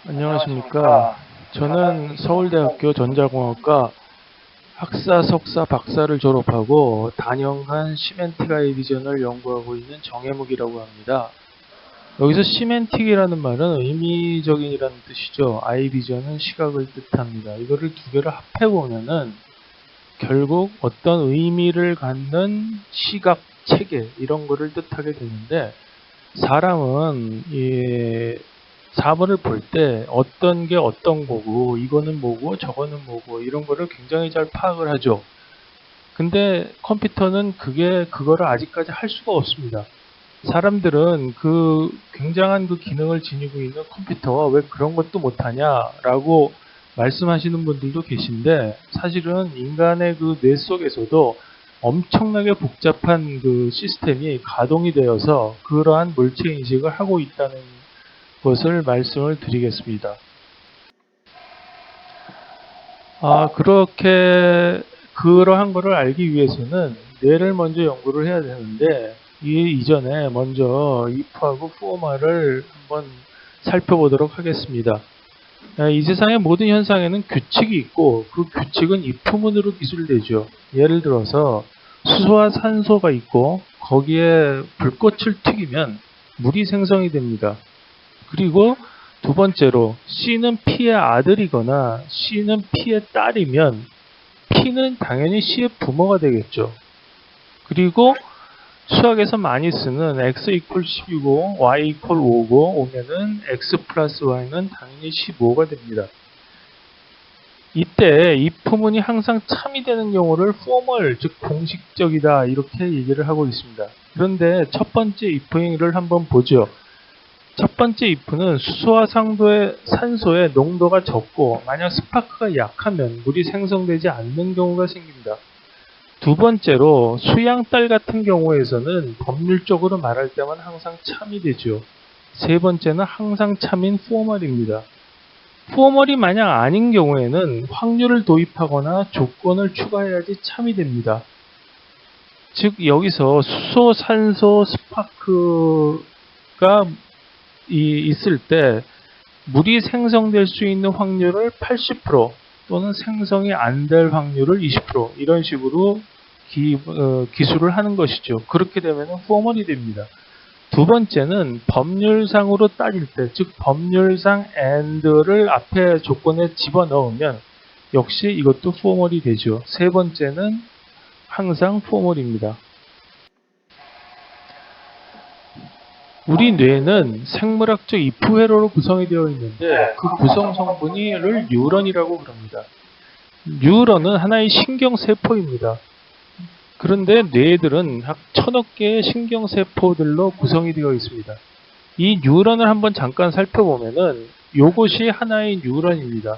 안녕하십니까. 저는 서울대학교 전자공학과 학사, 석사, 박사를 졸업하고 단연간 시멘틱 아이비전을 연구하고 있는 정혜묵이라고 합니다. 여기서 시멘틱이라는 말은 의미적인이라는 뜻이죠. 아이비전은 시각을 뜻합니다. 이거를 두 개를 합해보면은 결국 어떤 의미를 갖는 시각, 체계 이런 거를 뜻하게 되는데, 사람은 이 4번을 볼 때 어떤 게 어떤 거고 이거는 뭐고 저거는 뭐고 이런 거를 굉장히 잘 파악을 하죠. 근데 컴퓨터는 그거를 아직까지 할 수가 없습니다. 사람들은 그 굉장한 그 기능을 지니고 있는 컴퓨터와 왜 그런 것도 못하냐라고 말씀하시는 분들도 계신데, 사실은 인간의 그 뇌 속에서도 엄청나게 복잡한 그 시스템이 가동이 되어서 그러한 물체 인식을 하고 있다는 것을 말씀을 드리겠습니다. 그렇게 그러한 것을 알기 위해서는 뇌를 먼저 연구를 해야 되는데, 이 이전에 먼저 if하고 for마를 한번 살펴보도록 하겠습니다. 이 세상의 모든 현상에는 규칙이 있고 그 규칙은 if문으로 기술되죠. 예를 들어서 수소와 산소가 있고 거기에 불꽃을 튀기면 물이 생성이 됩니다. 그리고 두 번째로 C는 P의 아들이거나 C는 P의 딸이면 P는 당연히 C의 부모가 되겠죠. 그리고 수학에서 많이 쓰는 x 이퀄 10이고 y 이퀄 5고 오면은 x 플러스 y는 당연히 15가 됩니다. 이때 if문이 항상 참이 되는 경우를 formal, 즉 공식적이다 이렇게 얘기를 하고 있습니다. 그런데 첫 번째 if를 한번 보죠. 첫 번째 if는 수소와 산소의 농도가 적고 만약 스파크가 약하면 물이 생성되지 않는 경우가 생깁니다. 두 번째로 수양딸 같은 경우에서는 법률적으로 말할 때만 항상 참이 되죠. 세 번째는 항상 참인 formal입니다. formal이 만약 아닌 경우에는 확률을 도입하거나 조건을 추가해야지 참이 됩니다. 즉 여기서 수소, 산소, 스파크가 있을 때 물이 생성될 수 있는 확률을 80% 또는 생성이 안 될 확률을 20% 이런 식으로 기술을 하는 것이죠. 그렇게 되면 formal이 됩니다. 두 번째는 법률상으로 따질 때, 즉 법률상 and를 앞에 조건에 집어넣으면 역시 이것도 formal이 되죠. 세 번째는 항상 formal입니다. 우리 뇌는 생물학적 if 회로로 구성이 되어 있는데 그 구성 성분을 뉴런이라고 부릅니다. 뉴런은 하나의 신경세포입니다. 그런데 뇌들은 약 1000억 개의 신경세포들로 구성이 되어 있습니다. 이 뉴런을 한번 잠깐 살펴보면은 요것이 하나의 뉴런입니다.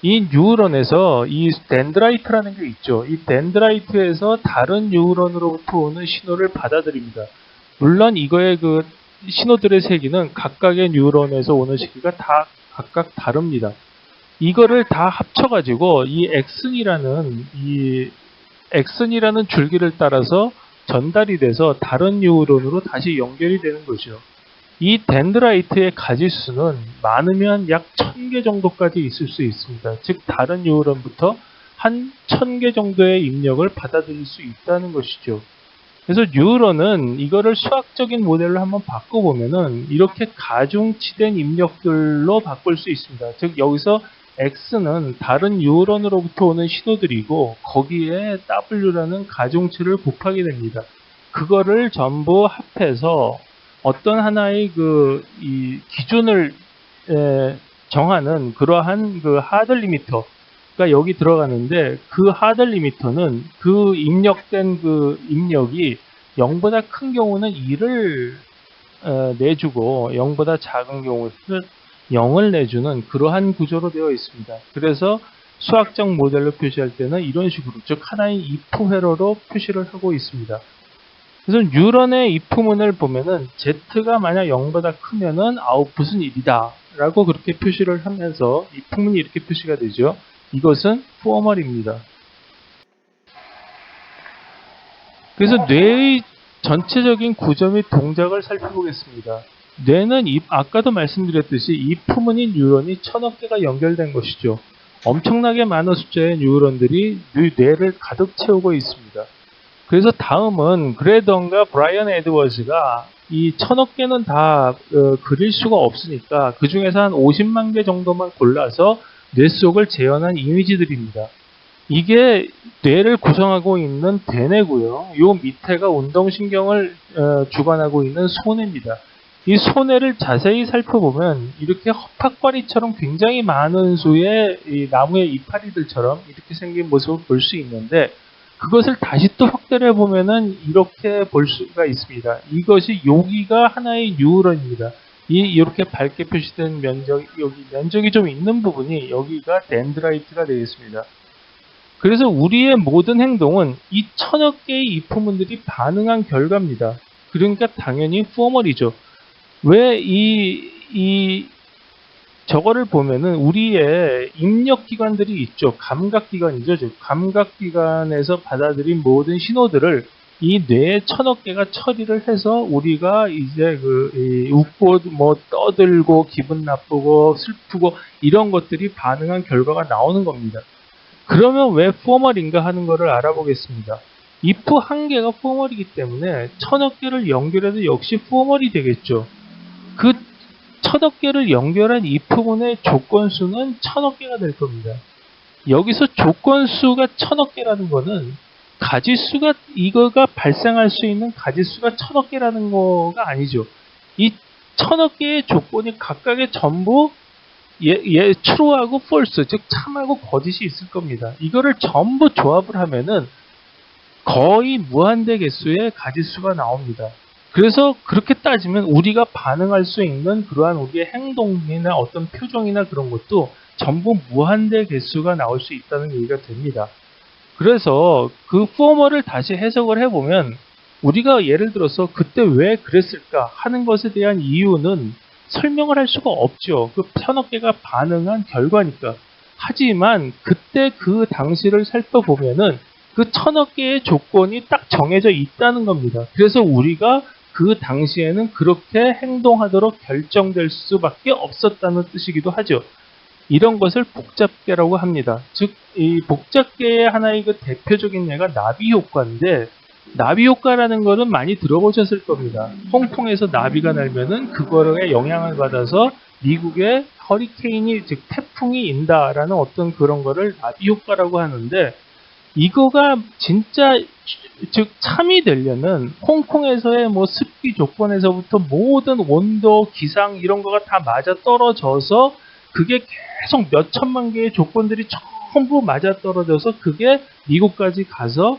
이 뉴런에서 이 덴드라이트라는 게 있죠. 이 덴드라이트에서 다른 뉴런으로부터 오는 신호를 받아들입니다. 물론 이거의 그 신호들의 세기는 각각의 뉴런에서 오는 시기가 다 각각 다릅니다. 이거를 다 합쳐가지고 이 엑슨이라는 줄기를 따라서 전달이 돼서 다른 뉴런으로 다시 연결이 되는 거죠. 이 덴드라이트의 가지수는 많으면 약 1000개 정도까지 있을 수 있습니다. 즉 다른 뉴런부터 한 1000개 정도의 입력을 받아들일 수 있다는 것이죠. 그래서 뉴런은 이거를 수학적인 모델로 한번 바꿔보면은 이렇게 가중치된 입력들로 바꿀 수 있습니다. 즉 여기서 X는 다른 뉴런으로부터 오는 신호들이고 거기에 W라는 가중치를 곱하게 됩니다. 그거를 전부 합해서 어떤 하나의 이 기준을 정하는 그러한 그 하드 리미터가 여기 들어가는데, 그 하드 리미터는 그 입력된 그 입력이 0보다 큰 경우는 2를 내주고 0보다 작은 경우는 0을 내주는 그러한 구조로 되어 있습니다. 그래서 수학적 모델로 표시할 때는 이런 식으로, 즉 하나의 if 회로로 표시를 하고 있습니다. 그래서 뉴런의 if문을 보면은 z가 만약 0보다 크면은 아웃풋은 1이다 라고 그렇게 표시를 하면서 if문이 이렇게 표시가 되죠. 이것은 formal입니다. 그래서 뇌의 전체적인 구조 및 동작을 살펴보겠습니다. 뇌는 아까도 말씀드렸듯이 이프문인 뉴런이 1000억 개가 연결된 것이죠. 엄청나게 많은 숫자의 뉴런들이 뇌를 가득 채우고 있습니다. 그래서 다음은 그레던과 브라이언 에드워즈가 이 1000억 개는 다 그릴 수가 없으니까 그 중에서 한 50만 개 정도만 골라서 뇌 속을 재현한 이미지들입니다. 이게 뇌를 구성하고 있는 대뇌고요. 요 밑에가 운동신경을 주관하고 있는 소뇌입니다. 이 소뇌를 자세히 살펴보면 이렇게 허팍바리처럼 굉장히 많은 수의 이 나무의 이파리들처럼 이렇게 생긴 모습을 볼 수 있는데 그것을 다시 또 확대를 해보면은 이렇게 볼 수가 있습니다. 이것이 여기가 하나의 뉴런입니다. 이렇게 밝게 표시된 여기 면적이 좀 있는 부분이 여기가 덴드라이트가 되겠습니다. 그래서 우리의 모든 행동은 이 1000억 개의 이프문들이 반응한 결과입니다. 그러니까 당연히 포멀이죠. 왜 저거를 보면은 우리의 입력기관들이 있죠. 감각기관이죠. 즉 감각기관에서 받아들인 모든 신호들을 이 뇌에 1000억 개가 처리를 해서 우리가 이제 웃고 떠들고 기분 나쁘고 슬프고 이런 것들이 반응한 결과가 나오는 겁니다. 그러면 왜 포멀인가 하는 것을 알아보겠습니다. if 한 개가 포멀이기 때문에 1000억 개를 연결해도 역시 포멀이 되겠죠. 그 1000억 개를 연결한 if문의 조건수는 1000억 개가 될 겁니다. 여기서 조건수가 1000억 개라는 거는 가지수가 이거가 발생할 수 있는 가지수가 1000억 개라는 거가 아니죠. 이 1000억 개의 조건이 각각의 전부 true하고 false, 즉 참하고 거짓이 있을 겁니다. 이거를 전부 조합을 하면은 거의 무한대 개수의 가지수가 나옵니다. 그래서 그렇게 따지면 우리가 반응할 수 있는 그러한 우리의 행동이나 어떤 표정이나 그런 것도 전부 무한대 개수가 나올 수 있다는 얘기가 됩니다. 그래서 그 포멀을 다시 해석을 해보면 우리가 예를 들어서 그때 왜 그랬을까 하는 것에 대한 이유는 설명을 할 수가 없죠. 그 1000억 개가 반응한 결과니까. 하지만 그때 그 당시를 살펴보면은 그 1000억 개의 조건이 딱 정해져 있다는 겁니다. 그래서 우리가 그 당시에는 그렇게 행동하도록 결정될 수밖에 없었다는 뜻이기도 하죠. 이런 것을 복잡계라고 합니다. 즉, 이 복잡계의 하나의 그 대표적인 예가 나비 효과인데, 나비 효과라는 거는 많이 들어보셨을 겁니다. 홍콩에서 나비가 날면은 그거에 영향을 받아서 미국에 허리케인이, 즉 태풍이 인다라는 어떤 그런 거를 나비 효과라고 하는데, 이거가 진짜 즉 참이 되려면 홍콩에서의 뭐 습기 조건에서부터 모든 온도, 기상 이런 거가 다 맞아 떨어져서 그게 계속 몇 천만 개의 조건들이 전부 맞아 떨어져서 그게 미국까지 가서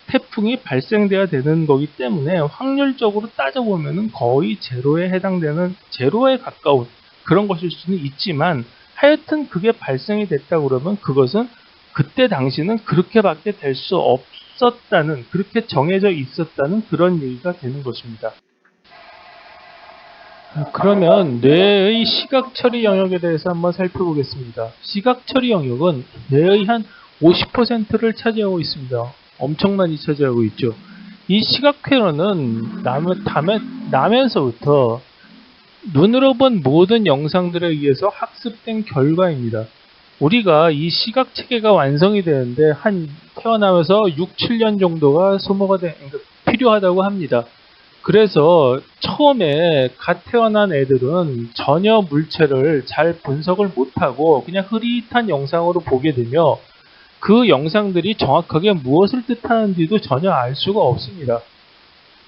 태풍이 발생돼야 되는 거기 때문에 확률적으로 따져보면은 거의 제로에 해당되는, 제로에 가까운 그런 것일 수는 있지만 하여튼 그게 발생이 됐다 그러면 그것은 그때 당시는 그렇게밖에 될 수 없었다는, 그렇게 정해져 있었다는 그런 얘기가 되는 것입니다. 그러면 뇌의 시각 처리 영역에 대해서 한번 살펴보겠습니다. 시각 처리 영역은 뇌의 한 50%를 차지하고 있습니다. 엄청 많이 차지하고 있죠. 이 시각 회로는 나면서부터 눈으로 본 모든 영상들에 의해서 학습된 결과입니다. 우리가 이 시각 체계가 완성이 되는데 한 태어나면서 6, 7년 정도가 소모가 필요하다고 합니다. 그래서 처음에 갓 태어난 애들은 전혀 물체를 잘 분석을 못하고 그냥 흐릿한 영상으로 보게 되며 그 영상들이 정확하게 무엇을 뜻하는지도 전혀 알 수가 없습니다.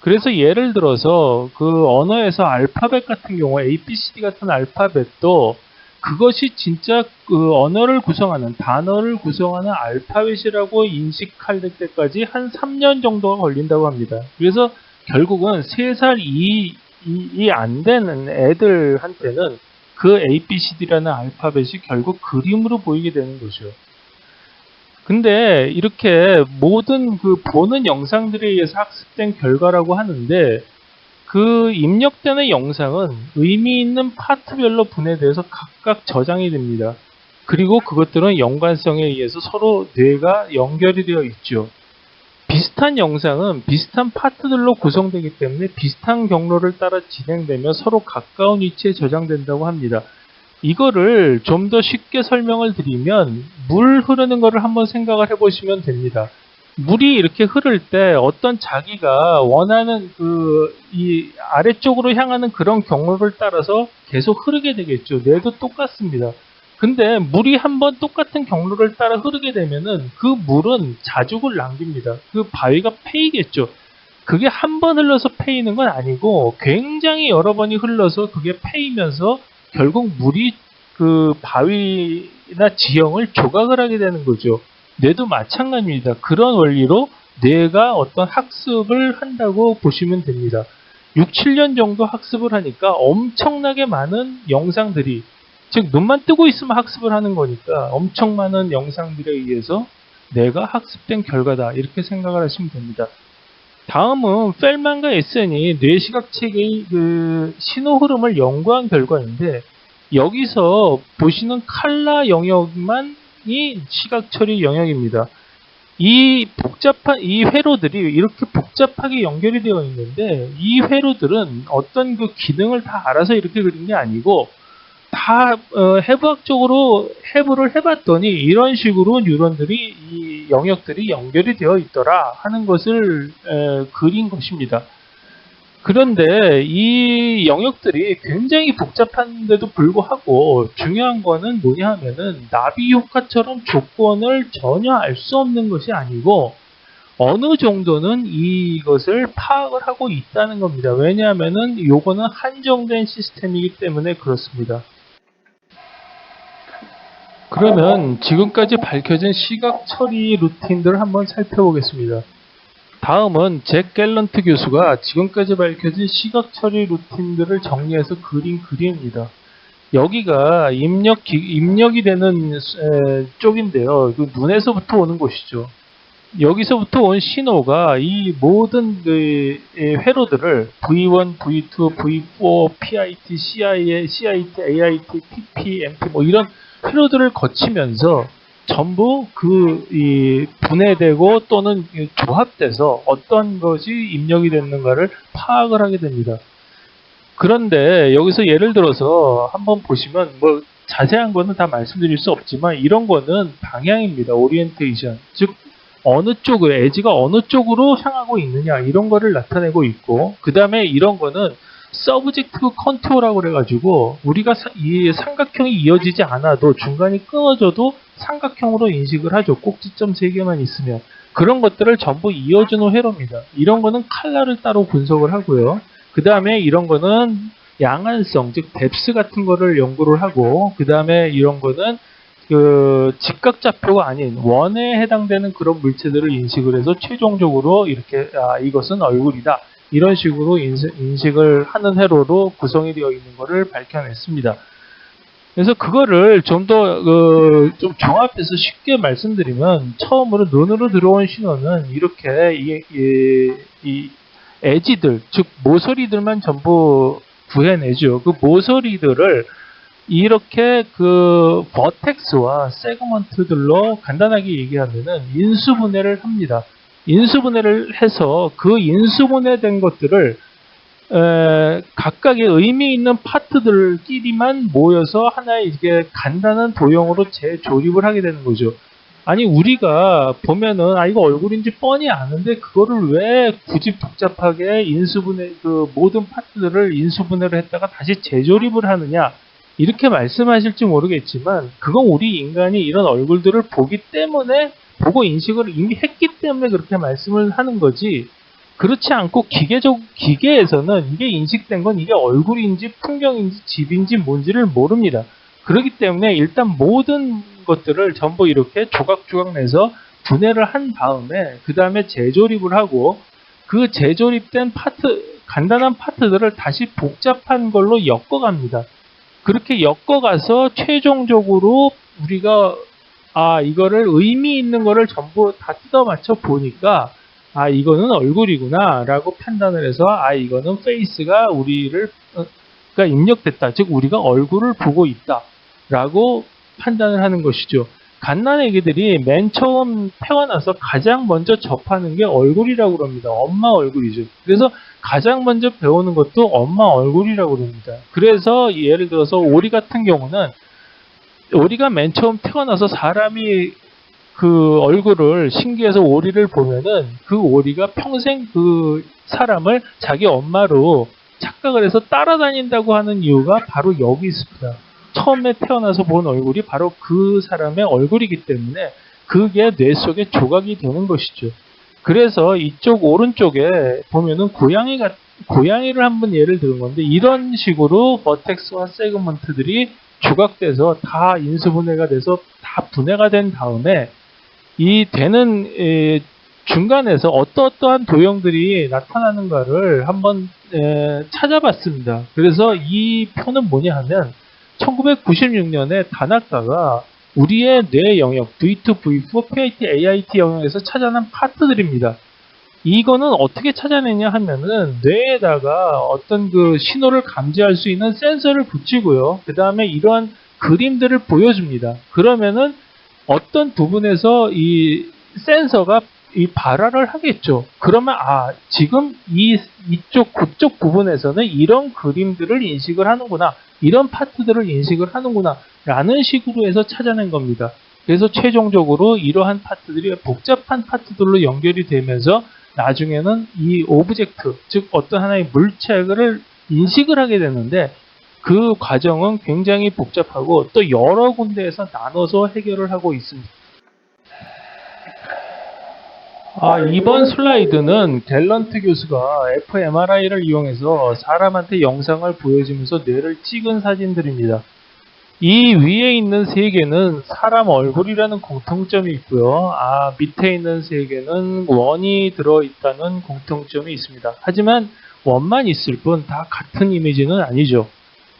그래서 예를 들어서 그 언어에서 알파벳 같은 경우, ABCD 같은 알파벳도 그것이 진짜 그 언어를 구성하는, 단어를 구성하는 알파벳이라고 인식할 때까지 한 3년 정도가 걸린다고 합니다. 그래서 결국은 3살 이이 안 되는 애들한테는 그 ABCD라는 알파벳이 결국 그림으로 보이게 되는 거죠. 근데 이렇게 모든 그 보는 영상들에 의해서 학습된 결과라고 하는데 그 입력되는 영상은 의미 있는 파트별로 분해돼서 각각 저장이 됩니다. 그리고 그것들은 연관성에 의해서 서로 뇌가 연결이 되어 있죠. 비슷한 비슷한 영상은 비슷한 파트들로 구성되기 때문에 비슷한 경로를 따라 진행되며 서로 가까운 위치에 저장된다고 합니다. 이거를 좀 더 쉽게 설명을 드리면 물 흐르는 거를 한번 생각을 해보시면 됩니다. 물이 이렇게 흐를 때 어떤 자기가 원하는 이 아래쪽으로 향하는 그런 경로를 따라서 계속 흐르게 되겠죠. 뇌도 똑같습니다. 근데 물이 한번 똑같은 경로를 따라 흐르게 되면은 그 물은 자죽을 남깁니다. 그 바위가 패이겠죠. 그게 한 번 흘러서 패이는 건 아니고 굉장히 여러 번이 흘러서 그게 패이면서 결국 물이 그 바위나 지형을 조각을 하게 되는 거죠. 뇌도 마찬가지입니다. 그런 원리로 뇌가 어떤 학습을 한다고 보시면 됩니다. 6, 7년 정도 학습을 하니까 엄청나게 많은 영상들이, 즉 눈만 뜨고 있으면 학습을 하는 거니까 엄청 많은 영상들에 의해서 뇌가 학습된 결과다, 이렇게 생각을 하시면 됩니다. 다음은 펠만과 에센이 뇌시각체계의 그 신호 흐름을 연구한 결과인데, 여기서 보시는 칼라 영역만이 시각처리 영역입니다. 이 회로들이 이렇게 복잡하게 연결이 되어 있는데, 이 회로들은 어떤 그 기능을 다 알아서 이렇게 그린 게 아니고 다 해부학적으로 해부를 해봤더니 이런 식으로 뉴런들이, 이 영역들이 연결이 되어 있더라 하는 것을 그린 것입니다. 그런데 이 영역들이 굉장히 복잡한데도 불구하고 중요한 거는 뭐냐 하면은 나비 효과처럼 조건을 전혀 알 수 없는 것이 아니고 어느 정도는 이것을 파악을 하고 있다는 겁니다. 왜냐하면은 요거는 한정된 시스템이기 때문에 그렇습니다. 그러면 지금까지 밝혀진 시각 처리 루틴들을 한번 살펴보겠습니다. 다음은 잭 갤런트 교수가 지금까지 밝혀진 시각 처리 루틴들을 정리해서 그린 그림입니다. 여기가 입력이 되는 쪽인데요. 그 눈에서부터 오는 곳이죠. 여기서부터 온 신호가 이 모든 회로들을 V1, V2, V4, PIT, CIT, AIT, PP, MP 뭐 이런 회로들을 거치면서 전부 분해되고 또는 조합돼서 어떤 것이 입력이 됐는가를 파악을 하게 됩니다. 그런데 여기서 예를 들어서 한번 보시면 뭐 자세한 거는 다 말씀드릴 수 없지만 이런 거는 방향입니다. 오리엔테이션. 즉 어느 쪽을, 에지가 어느 쪽으로 향하고 있느냐 이런 거를 나타내고 있고, 그 다음에 이런 거는 서브젝티브 컨투어라고 그래가지고 우리가 이 삼각형이 이어지지 않아도 중간이 끊어져도 삼각형으로 인식을 하죠. 꼭지점 3개만 있으면. 그런 것들을 전부 이어주는 회로입니다. 이런 거는 칼라를 따로 분석을 하고요. 그 다음에 이런 거는 양안성, 즉 뎁스 같은 거를 연구를 하고, 그 다음에 이런 거는 그 직각좌표가 아닌 원에 해당되는 그런 물체들을 인식을 해서 최종적으로 이렇게 이것은 얼굴이다, 이런 식으로 인식을 하는 회로로 구성이 되어 있는 것을 밝혀냈습니다. 그래서 그거를 좀 더 좀 종합해서 쉽게 말씀드리면, 처음으로 눈으로 들어온 신호는 이렇게 이 에지들, 즉 모서리들만 전부 구해내죠. 그 모서리들을 이렇게 그 버텍스와 세그먼트들로 간단하게 얘기하면은 인수분해를 합니다. 인수분해를 해서 그 인수분해된 것들을 각각의 의미 있는 파트들끼리만 모여서 하나의 이게 간단한 도형으로 재조립을 하게 되는 거죠. 아니 우리가 보면은 이거 얼굴인지 뻔히 아는데 그거를 왜 굳이 복잡하게 인수분해, 그 모든 파트들을 인수분해를 했다가 다시 재조립을 하느냐, 이렇게 말씀하실지 모르겠지만 그건 우리 인간이 이런 얼굴들을 보고 인식을 이미 했기 때문에 그렇게 말씀을 하는 거지, 그렇지 않고 기계에서는 이게 인식된 건 이게 얼굴인지 풍경인지 집인지 뭔지를 모릅니다. 그렇기 때문에 일단 모든 것들을 전부 이렇게 조각조각 내서 분해를 한 다음에 그 다음에 재조립을 하고, 그 재조립된 간단한 파트들을 다시 복잡한 걸로 엮어갑니다. 그렇게 엮어가서 최종적으로 우리가 이거를 의미 있는 거를 전부 다 뜯어 맞춰 보니까 이거는 얼굴이구나 라고 판단을 해서 이거는 페이스가 입력됐다, 즉 우리가 얼굴을 보고 있다 라고 판단을 하는 것이죠. 갓난아기들이 맨 처음 태어나서 가장 먼저 접하는 게 얼굴이라고 그럽니다. 엄마 얼굴이죠. 그래서 가장 먼저 배우는 것도 엄마 얼굴이라고 그럽니다. 그래서 예를 들어서 오리 같은 경우는 오리가 맨 처음 태어나서 사람이 그 얼굴을 신기해서 오리를 보면은 그 오리가 평생 그 사람을 자기 엄마로 착각을 해서 따라다닌다고 하는 이유가 바로 여기 있습니다. 처음에 태어나서 본 얼굴이 바로 그 사람의 얼굴이기 때문에 그게 뇌 속에 조각이 되는 것이죠. 그래서 이쪽 오른쪽에 보면은 고양이를 한번 예를 들은 건데 이런 식으로 버텍스와 세그먼트들이 조각돼서 다 인수분해가 돼서 다 분해가 된 다음에 이 되는 중간에서 어떠한 도형들이 나타나는가를 한번 찾아봤습니다. 그래서 이 표는 뭐냐 하면 1996년에 다나카가 우리의 뇌 영역 V2, V4, PIT, AIT 영역에서 찾아낸 파트들입니다. 이거는 어떻게 찾아내냐 하면은 뇌에다가 어떤 그 신호를 감지할 수 있는 센서를 붙이고요. 그 다음에 이러한 그림들을 보여줍니다. 그러면은 어떤 부분에서 이 센서가 이 발화를 하겠죠. 그러면 지금 그쪽 부분에서는 이런 그림들을 인식을 하는구나. 이런 파트들을 인식을 하는구나. 라는 식으로 해서 찾아낸 겁니다. 그래서 최종적으로 이러한 파트들이 복잡한 파트들로 연결이 되면서 나중에는 이 오브젝트, 즉 어떤 하나의 물체를 인식을 하게 되는데 그 과정은 굉장히 복잡하고 또 여러 군데에서 나눠서 해결을 하고 있습니다. 이번 슬라이드는 갤런트 교수가 fMRI를 이용해서 사람한테 영상을 보여주면서 뇌를 찍은 사진들입니다. 이 위에 있는 세 개는 사람 얼굴이라는 공통점이 있고요. 밑에 있는 세 개는 원이 들어있다는 공통점이 있습니다. 하지만 원만 있을 뿐 다 같은 이미지는 아니죠.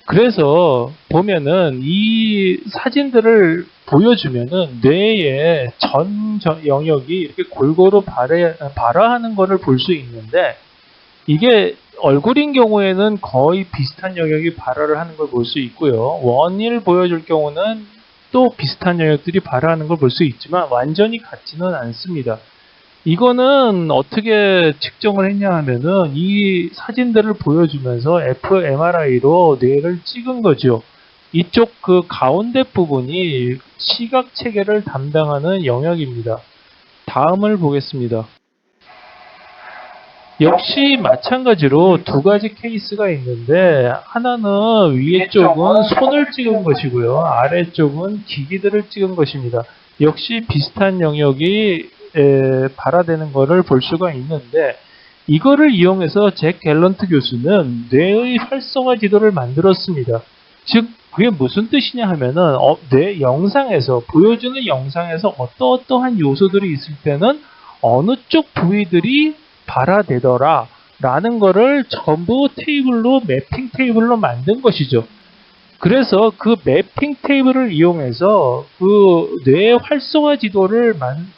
그래서 보면은 이 사진들을 보여주면은 뇌의 전 영역이 이렇게 골고루 발화하는 것을 볼 수 있는데 이게 얼굴인 경우에는 거의 비슷한 영역이 발화를 하는 걸 볼 수 있고요. 원을 보여줄 경우는 또 비슷한 영역들이 발화하는 걸 볼 수 있지만 완전히 같지는 않습니다. 이거는 어떻게 측정을 했냐 하면은 이 사진들을 보여주면서 fMRI로 뇌를 찍은 거죠. 이쪽 그 가운데 부분이 시각 체계를 담당하는 영역입니다. 다음을 보겠습니다. 역시 마찬가지로 두 가지 케이스가 있는데 하나는 위에 쪽은 손을 찍은 것이고요. 아래쪽은 기기들을 찍은 것입니다. 역시 비슷한 영역이 발화되는 것을 볼 수가 있는데 이거를 이용해서 잭 갤런트 교수는 뇌의 활성화 지도를 만들었습니다. 즉 그게 무슨 뜻이냐 하면은 뇌 영상에서 보여주는 영상에서 어떠한 요소들이 있을 때는 어느 쪽 부위들이 발화되더라 라는 거를 전부 테이블로 매핑 테이블로 만든 것이죠. 그래서 그 매핑 테이블을 이용해서 그 뇌 활성화 지도를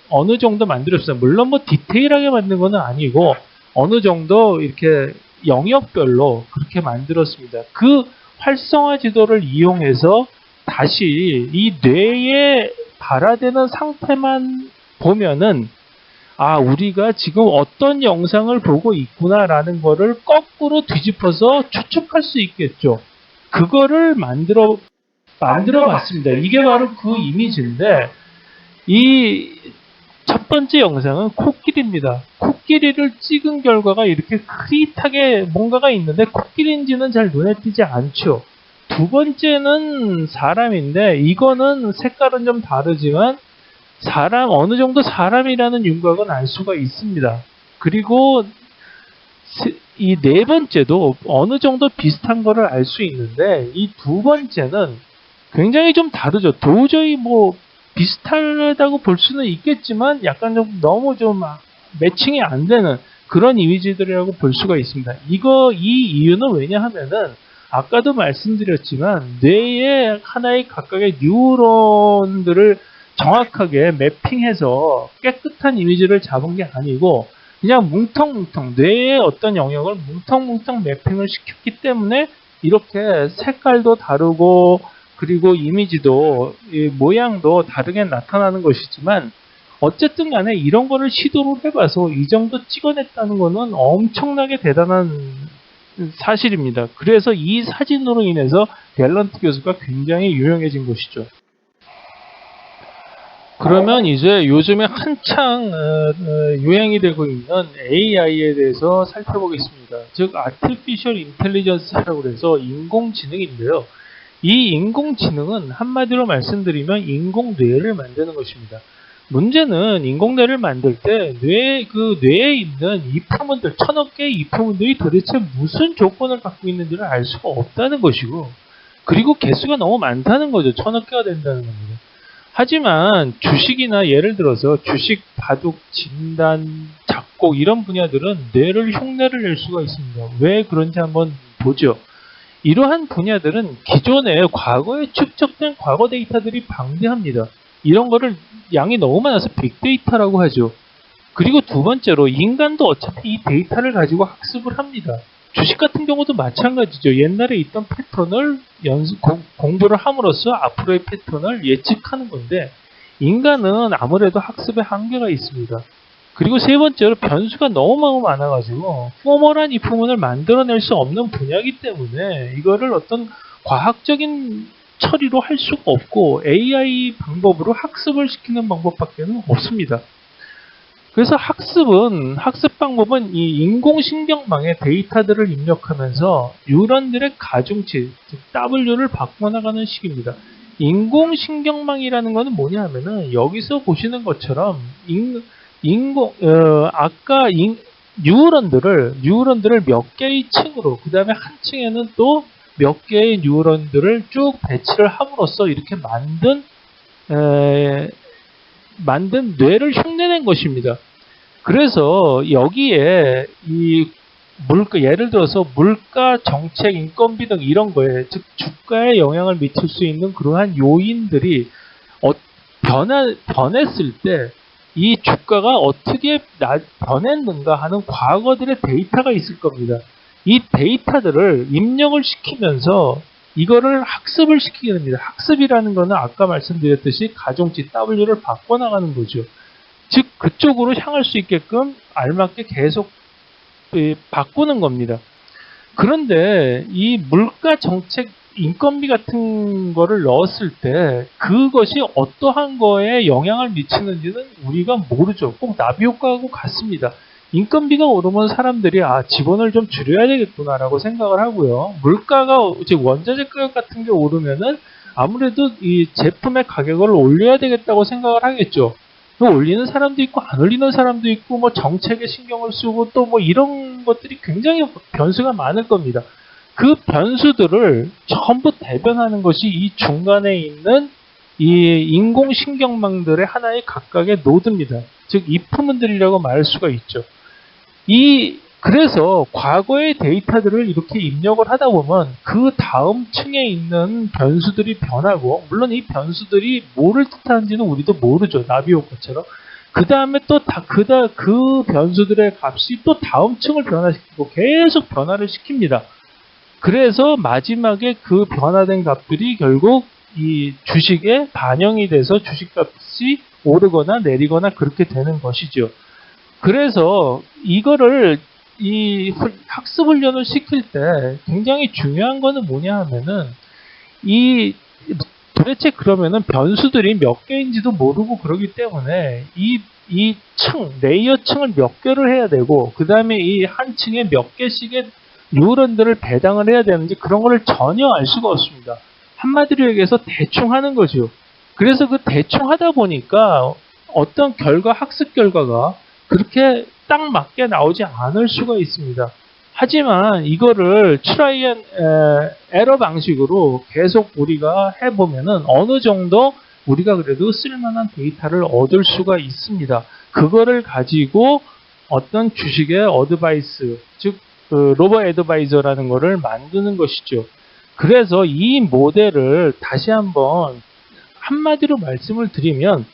어느 정도 만들었어요. 물론 뭐 디테일하게 만든 건 아니고 어느 정도 이렇게 영역별로 그렇게 만들었습니다. 그 활성화 지도를 이용해서 다시 이 뇌에 발화되는 상태만 보면은 우리가 지금 어떤 영상을 보고 있구나라는 거를 거꾸로 뒤집어서 추측할 수 있겠죠. 그거를 만들어 봤습니다. 이게 바로 그 이미지인데 이 첫 번째 영상은 코끼리입니다. 코끼리를 찍은 결과가 이렇게 흐릿하게 뭔가가 있는데 코끼리인지는 잘 눈에 띄지 않죠. 두 번째는 사람인데 이거는 색깔은 좀 다르지만 어느 정도 사람이라는 윤곽은 알 수가 있습니다. 그리고 이 네 번째도 어느 정도 비슷한 거를 알 수 있는데 이 두 번째는 굉장히 좀 다르죠. 도저히 뭐 비슷하다고 볼 수는 있겠지만 약간 좀 너무 좀 매칭이 안 되는 그런 이미지들이라고 볼 수가 있습니다. 이 이유는 왜냐 하면은 아까도 말씀드렸지만 뇌의 하나의 각각의 뉴런들을 정확하게 매핑해서 깨끗한 이미지를 잡은 게 아니고 그냥 뭉텅뭉텅 뇌의 어떤 영역을 뭉텅뭉텅 매핑을 시켰기 때문에 이렇게 색깔도 다르고 그리고 이미지도 모양도 다르게 나타나는 것이지만 어쨌든 간에 이런 거를 시도를 해봐서 이 정도 찍어냈다는 거는 엄청나게 대단한 사실입니다. 그래서 이 사진으로 인해서 갤런트 교수가 굉장히 유명해진 것이죠. 그러면 이제 요즘에 한창 유행이 되고 있는 AI에 대해서 살펴보겠습니다. 즉 Artificial Intelligence라고 해서 인공지능인데요. 이 인공지능은 한마디로 말씀드리면 인공뇌를 만드는 것입니다. 문제는 인공뇌를 만들 때 뇌에 있는 이프문들, 1000억 개의 이프문들이 도대체 무슨 조건을 갖고 있는지를 알 수가 없다는 것이고, 그리고 개수가 너무 많다는 거죠. 1000억 개가 된다는 겁니다. 하지만 주식이나 예를 들어서 주식, 바둑, 진단, 작곡 이런 분야들은 뇌를 흉내를 낼 수가 있습니다. 왜 그런지 한번 보죠. 이러한 분야들은 기존에 과거에 축적된 과거 데이터들이 방대합니다. 이런 거를 양이 너무 많아서 빅데이터라고 하죠. 그리고 두 번째로 인간도 어차피 이 데이터를 가지고 학습을 합니다. 주식 같은 경우도 마찬가지죠. 옛날에 있던 패턴을 공부를 함으로써 앞으로의 패턴을 예측하는 건데, 인간은 아무래도 학습에 한계가 있습니다. 그리고 세 번째로 변수가 너무 많아가지고 포멀한 이프문을 만들어낼 수 없는 분야이기 때문에 이거를 어떤 과학적인 처리로 할 수가 없고 AI 방법으로 학습을 시키는 방법밖에 없습니다. 그래서 학습 방법은 이 인공신경망에 데이터들을 입력하면서 뉴런들의 가중치, 즉 W를 바꿔나가는 식입니다. 인공신경망이라는 것은 뭐냐 하면은 여기서 보시는 것처럼 뉴런들을 몇 개의 층으로, 그 다음에 한 층에는 또 몇 개의 뉴런들을 쭉 배치를 함으로써 이렇게 만든 뇌를 흉내낸 것입니다. 그래서 여기에 예를 들어서 물가, 정책, 인건비 등 이런 거에, 즉 주가에 영향을 미칠 수 있는 그러한 요인들이 변했을 때 이 주가가 어떻게 변했는가 하는 과거들의 데이터가 있을 겁니다. 이 데이터들을 입력을 시키면서 이거를 학습을 시키게 됩니다. 학습이라는 거는 아까 말씀드렸듯이 가중치 W를 바꿔나가는 거죠. 즉 그쪽으로 향할 수 있게끔 알맞게 계속 바꾸는 겁니다. 그런데 이 물가 정책, 인건비 같은 거를 넣었을 때 그것이 어떠한 거에 영향을 미치는지는 우리가 모르죠. 꼭 나비 효과하고 같습니다. 인건비가 오르면 사람들이 지원을 좀 줄여야 되겠구나라고 생각을 하고요. 물가가, 즉 원자재 가격 같은 게 오르면은 아무래도 이 제품의 가격을 올려야 되겠다고 생각을 하겠죠. 올리는 사람도 있고 안 올리는 사람도 있고, 뭐 정책에 신경을 쓰고 또 뭐 이런 것들이 굉장히 변수가 많을 겁니다. 그 변수들을 전부 대변하는 것이 이 중간에 있는 이 인공신경망들의 하나의 각각의 노드입니다. 즉 이프문들이라고 말할 수가 있죠. 그래서 과거의 데이터들을 이렇게 입력을 하다 보면 그 다음 층에 있는 변수들이 변하고, 물론 이 변수들이 뭐를 뜻하는지는 우리도 모르죠. 나비 효과처럼. 그 다음에 또 그 변수들의 값이 또 다음 층을 변화시키고 계속 변화를 시킵니다. 그래서 마지막에 그 변화된 값들이 결국 이 주식에 반영이 돼서 주식값이 오르거나 내리거나 그렇게 되는 것이죠. 그래서 이거를 이 학습 훈련을 시킬 때 굉장히 중요한 거는 뭐냐 하면은 도대체 그러면은 변수들이 몇 개인지도 모르고 그러기 때문에 이 레이어 층을 몇 개를 해야 되고, 그 다음에 이 한 층에 몇 개씩의 뉴런들을 배당을 해야 되는지 그런 거를 전혀 알 수가 없습니다. 한마디로 얘기해서 대충 하는 거죠. 그래서 그 대충 하다 보니까 어떤 학습 결과가 그렇게 딱 맞게 나오지 않을 수가 있습니다. 하지만 이거를 트라이 앤 에러 방식으로 계속 우리가 해보면은 어느 정도 우리가 그래도 쓸만한 데이터를 얻을 수가 있습니다. 그거를 가지고 어떤 주식의 어드바이스, 즉 로버 애드바이저라는 거를 만드는 것이죠. 그래서 이 모델을 다시 한번 한마디로 말씀을 드리면,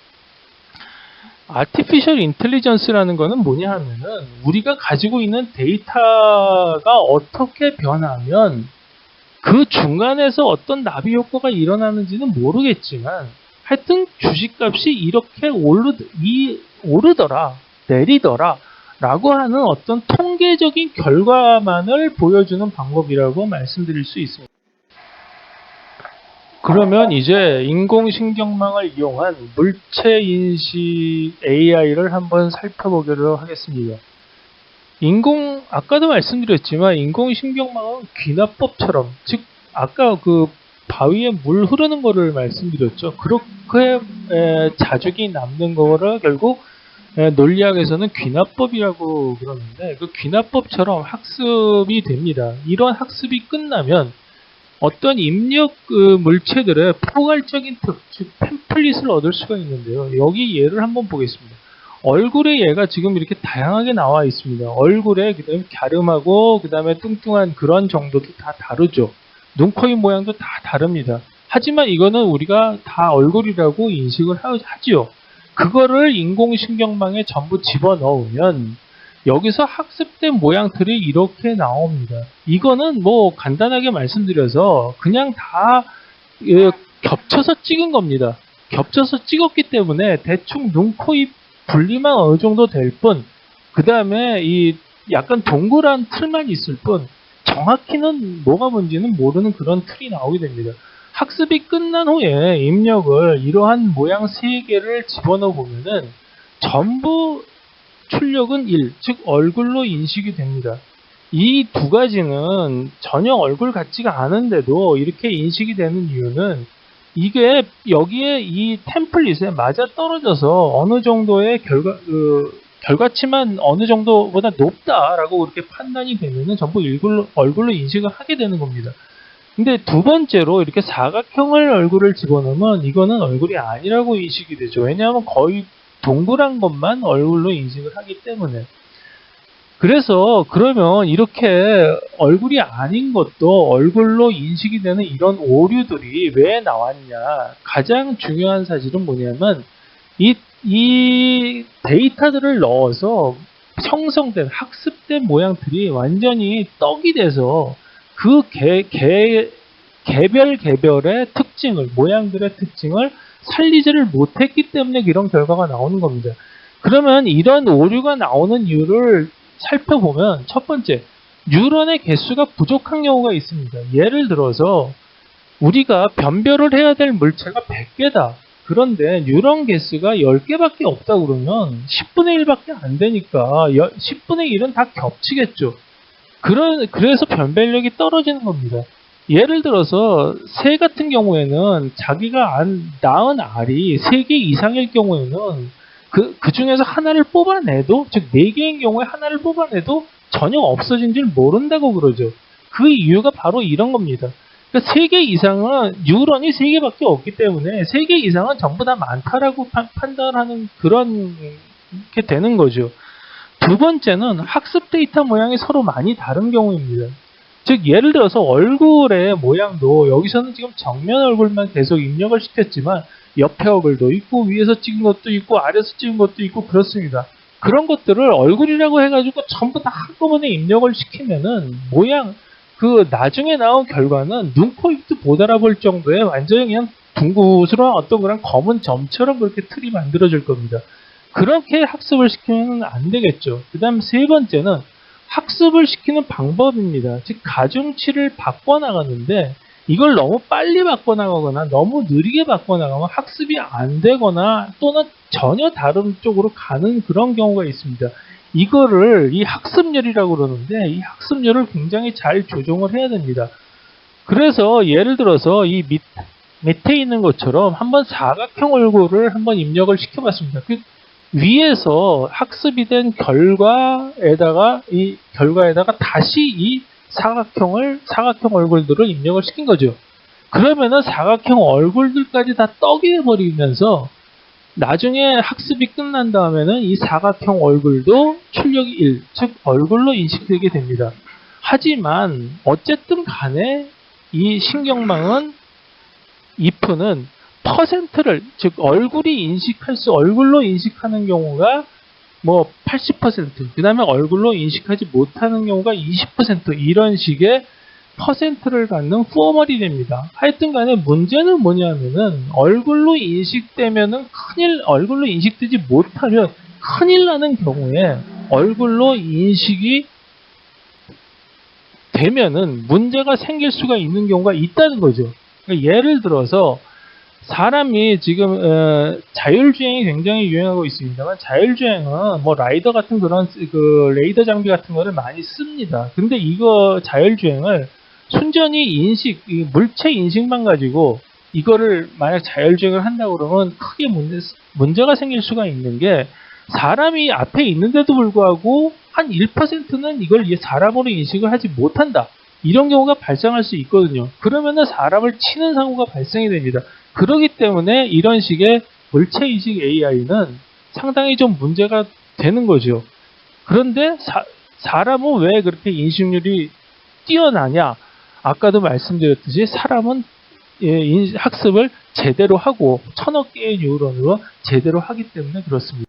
아티피셜 인텔리전스라는 거는 뭐냐 하면은 우리가 가지고 있는 데이터가 어떻게 변하면 그 중간에서 어떤 나비 효과가 일어나는지는 모르겠지만 하여튼 주식값이 이렇게 오르더라, 내리더라 라고 하는 어떤 통계적인 결과만을 보여주는 방법이라고 말씀드릴 수 있습니다. 그러면 이제 인공신경망을 이용한 물체인식 AI를 한번 살펴보기로 하겠습니다. 아까도 말씀드렸지만 인공신경망은 귀납법처럼, 즉 아까 그 바위에 물 흐르는 거를 말씀드렸죠. 그렇게 자죽이 남는 거를 결국 논리학에서는 귀납법이라고 그러는데, 그 귀납법처럼 학습이 됩니다. 이런 학습이 끝나면 어떤 입력 물체들의 포괄적인 즉 템플릿을 얻을 수가 있는데요. 여기 예를 한번 보겠습니다. 얼굴에 얘가 지금 이렇게 다양하게 나와 있습니다. 얼굴에 그다음에 갸름하고 그다음에 뚱뚱한 그런 정도도 다 다르죠. 눈, 코, 입 모양도 다 다릅니다. 하지만 이거는 우리가 다 얼굴이라고 인식을 하지요. 그거를 인공신경망에 전부 집어넣으면 여기서 학습된 모양들이 이렇게 나옵니다. 이거는 뭐 간단하게 말씀드려서 그냥 다 겹쳐서 찍은 겁니다. 겹쳐서 찍었기 때문에 대충 눈, 코, 입 분리만 어느 정도 될 뿐, 그 다음에 이 약간 동그란 틀만 있을 뿐, 정확히는 뭐가 뭔지는 모르는 그런 틀이 나오게 됩니다. 학습이 끝난 후에 입력을 이러한 모양 3개를 집어넣어 보면은 전부 출력은 1, 즉 얼굴로 인식이 됩니다. 이 두 가지는 전혀 얼굴 같지가 않은데도 이렇게 인식이 되는 이유는 이게 여기에 이 템플릿에 맞아 떨어져서 어느 정도의 결과치만 어느 정도보다 높다라고 그렇게 판단이 되면은 전부 얼굴로 인식을 하게 되는 겁니다. 근데 두 번째로 이렇게 사각형을 얼굴을 집어넣으면 이거는 얼굴이 아니라고 인식이 되죠. 왜냐하면 거의 동그란 것만 얼굴로 인식을 하기 때문에. 그래서 그러면 이렇게 얼굴이 아닌 것도 얼굴로 인식이 되는 이런 오류들이 왜 나왔냐. 가장 중요한 사실은 뭐냐면 이 데이터들을 넣어서 형성된 학습된 모양들이 완전히 떡이 돼서 그 개별의 특징을, 모양들의 특징을 살리지를 못했기 때문에 이런 결과가 나오는 겁니다. 그러면 이런 오류가 나오는 이유를 살펴보면 첫 번째, 뉴런의 개수가 부족한 경우가 있습니다. 예를 들어서 우리가 변별을 해야 될 물체가 100개다. 그런데 뉴런 개수가 10개밖에 없다 그러면 10분의 1밖에 안 되니까 10분의 1은 다 겹치겠죠. 그래서 변별력이 떨어지는 겁니다. 예를 들어서 새 같은 경우에는 자기가 낳은 알이 3개 이상일 경우에는 그 중에서 하나를 뽑아내도, 즉 4개인 경우에 하나를 뽑아내도 전혀 없어진 줄 모른다고 그러죠. 그 이유가 바로 이런 겁니다. 그러니까 3개 이상은 뉴런이 3개밖에 없기 때문에 3개 이상은 전부 다 많다라고 판단하는 그런 게 되는 거죠. 두 번째는 학습 데이터 모양이 서로 많이 다른 경우입니다. 즉 예를 들어서 얼굴의 모양도 여기서는 지금 정면 얼굴만 계속 입력을 시켰지만 옆에 얼굴도 있고 위에서 찍은 것도 있고 아래에서 찍은 것도 있고 그렇습니다. 그런 것들을 얼굴이라고 해가지고 전부 다 한꺼번에 입력을 시키면은 모양 나중에 나온 결과는 눈, 코, 입도 못 알아볼 정도의 완전히 그냥 둥그스러운 어떤 그런 검은 점처럼 그렇게 틀이 만들어질 겁니다. 그렇게 학습을 시키면 안 되겠죠. 그 다음 세 번째는 학습을 시키는 방법입니다. 즉 가중치를 바꿔나가는데 이걸 너무 빨리 바꿔나가거나 너무 느리게 바꿔나가면 학습이 안 되거나 또는 전혀 다른 쪽으로 가는 그런 경우가 있습니다. 이거를 이 학습열이라고 그러는데 이 학습열을 굉장히 잘 조정을 해야 됩니다. 그래서 예를 들어서 이 밑에 있는 것처럼 한번 사각형 얼굴을 한번 입력을 시켜봤습니다. 그 위에서 학습이 된 결과에다가 다시 이 사각형 얼굴들을 입력을 시킨 거죠. 그러면은 사각형 얼굴들까지 다 떡이 돼버리면서 나중에 학습이 끝난 다음에는 이 사각형 얼굴도 출력이 1, 즉 얼굴로 인식되게 됩니다. 하지만 어쨌든 간에 이 신경망은 if는 퍼센트를, 즉 얼굴로 인식하는 경우가 뭐 80%, 그 다음에 얼굴로 인식하지 못하는 경우가 20% 이런 식의 퍼센트를 갖는 포멀이 됩니다. 하여튼 간에 문제는 뭐냐면은 얼굴로 인식되지 못하면 큰일 나는 경우에 얼굴로 인식이 되면은 문제가 생길 수가 있는 경우가 있다는 거죠. 그러니까 예를 들어서 사람이 지금 자율주행이 굉장히 유행하고 있습니다만 자율주행은 뭐 라이더 같은 그런 그 레이더 장비 같은 거를 많이 씁니다. 근데 이거 자율주행을 순전히 물체 인식만 가지고 이거를 만약 자율주행을 한다고 그러면 크게 문제가 생길 수가 있는 게 사람이 앞에 있는데도 불구하고 한 1%는 이걸 사람으로 인식을 하지 못한다. 이런 경우가 발생할 수 있거든요. 그러면은 사람을 치는 사고가 발생이 됩니다. 그렇기 때문에 이런 식의 물체인식 AI는 상당히 좀 문제가 되는 거죠. 그런데 사람은 왜 그렇게 인식률이 뛰어나냐? 아까도 말씀드렸듯이 사람은 학습을 제대로 하고 1000억 개의 뉴런으로 제대로 하기 때문에 그렇습니다.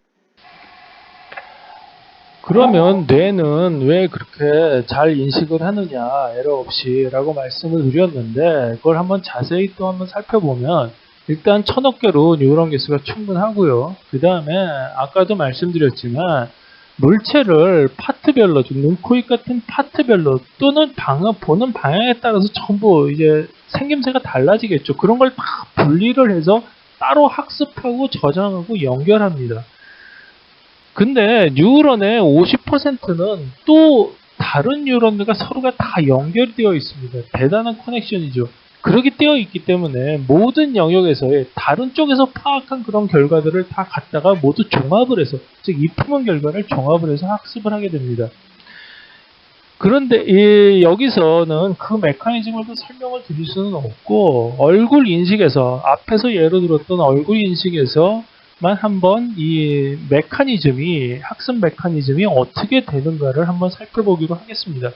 그러면 뇌는 왜 그렇게 잘 인식을 하느냐, 에러 없이 라고 말씀을 드렸는데 그걸 한번 자세히 또 한번 살펴보면 일단 1000억 개로 뉴런 개수가 충분하고요. 그 다음에 아까도 말씀드렸지만 물체를 파트별로, 눈, 코, 입 같은 파트별로 또는 보는 방향에 따라서 전부 이제 생김새가 달라지겠죠. 그런 걸 다 분리를 해서 따로 학습하고 저장하고 연결합니다. 근데 뉴런의 50%는 또 다른 뉴런들과 서로가 다 연결되어 있습니다. 대단한 커넥션이죠. 그렇게 되어 있기 때문에 모든 영역에서의 다른 쪽에서 파악한 그런 결과들을 다 갖다가 모두 종합을 해서, 즉 입후문 결과를 종합을 해서 학습을 하게 됩니다. 그런데 여기서는 그 메커니즘을 또 설명을 드릴 수는 없고, 얼굴 인식에서 앞에서 예로 들었던 얼굴 인식에서 한번 이 학습 메커니즘이 어떻게 되는가를 한번 살펴보기로 하겠습니다.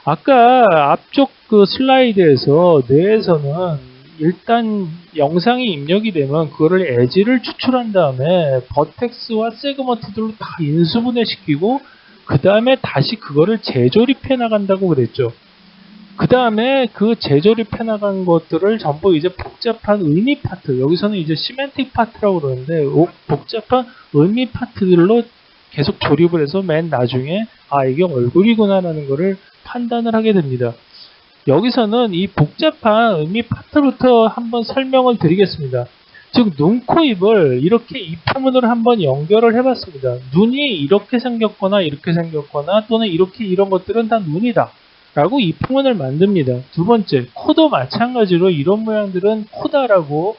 아까 앞쪽 그 슬라이드에서 뇌에서는 일단 영상이 입력이 되면 그거를 에지를 추출한 다음에 버텍스와 세그먼트들로 다 인수분해시키고 그 다음에 다시 그거를 재조립해 나간다고 그랬죠. 그 다음에 그 재조립해 나간 것들을 전부 이제 복잡한 의미 파트, 여기서는 이제 시멘틱 파트라고 그러는데 복잡한 의미 파트들로 계속 조립을 해서 맨 나중에 이게 얼굴이구나라는 거를 판단을 하게 됩니다. 여기서는 이 복잡한 의미 파트부터 한번 설명을 드리겠습니다. 즉 눈, 코, 입을 이렇게 입후문으로 한번 연결을 해봤습니다. 눈이 이렇게 생겼거나 또는 이런 것들은 다 눈이다 라고 입후문을 만듭니다. 두 번째, 코도 마찬가지로 이런 모양들은 코다라고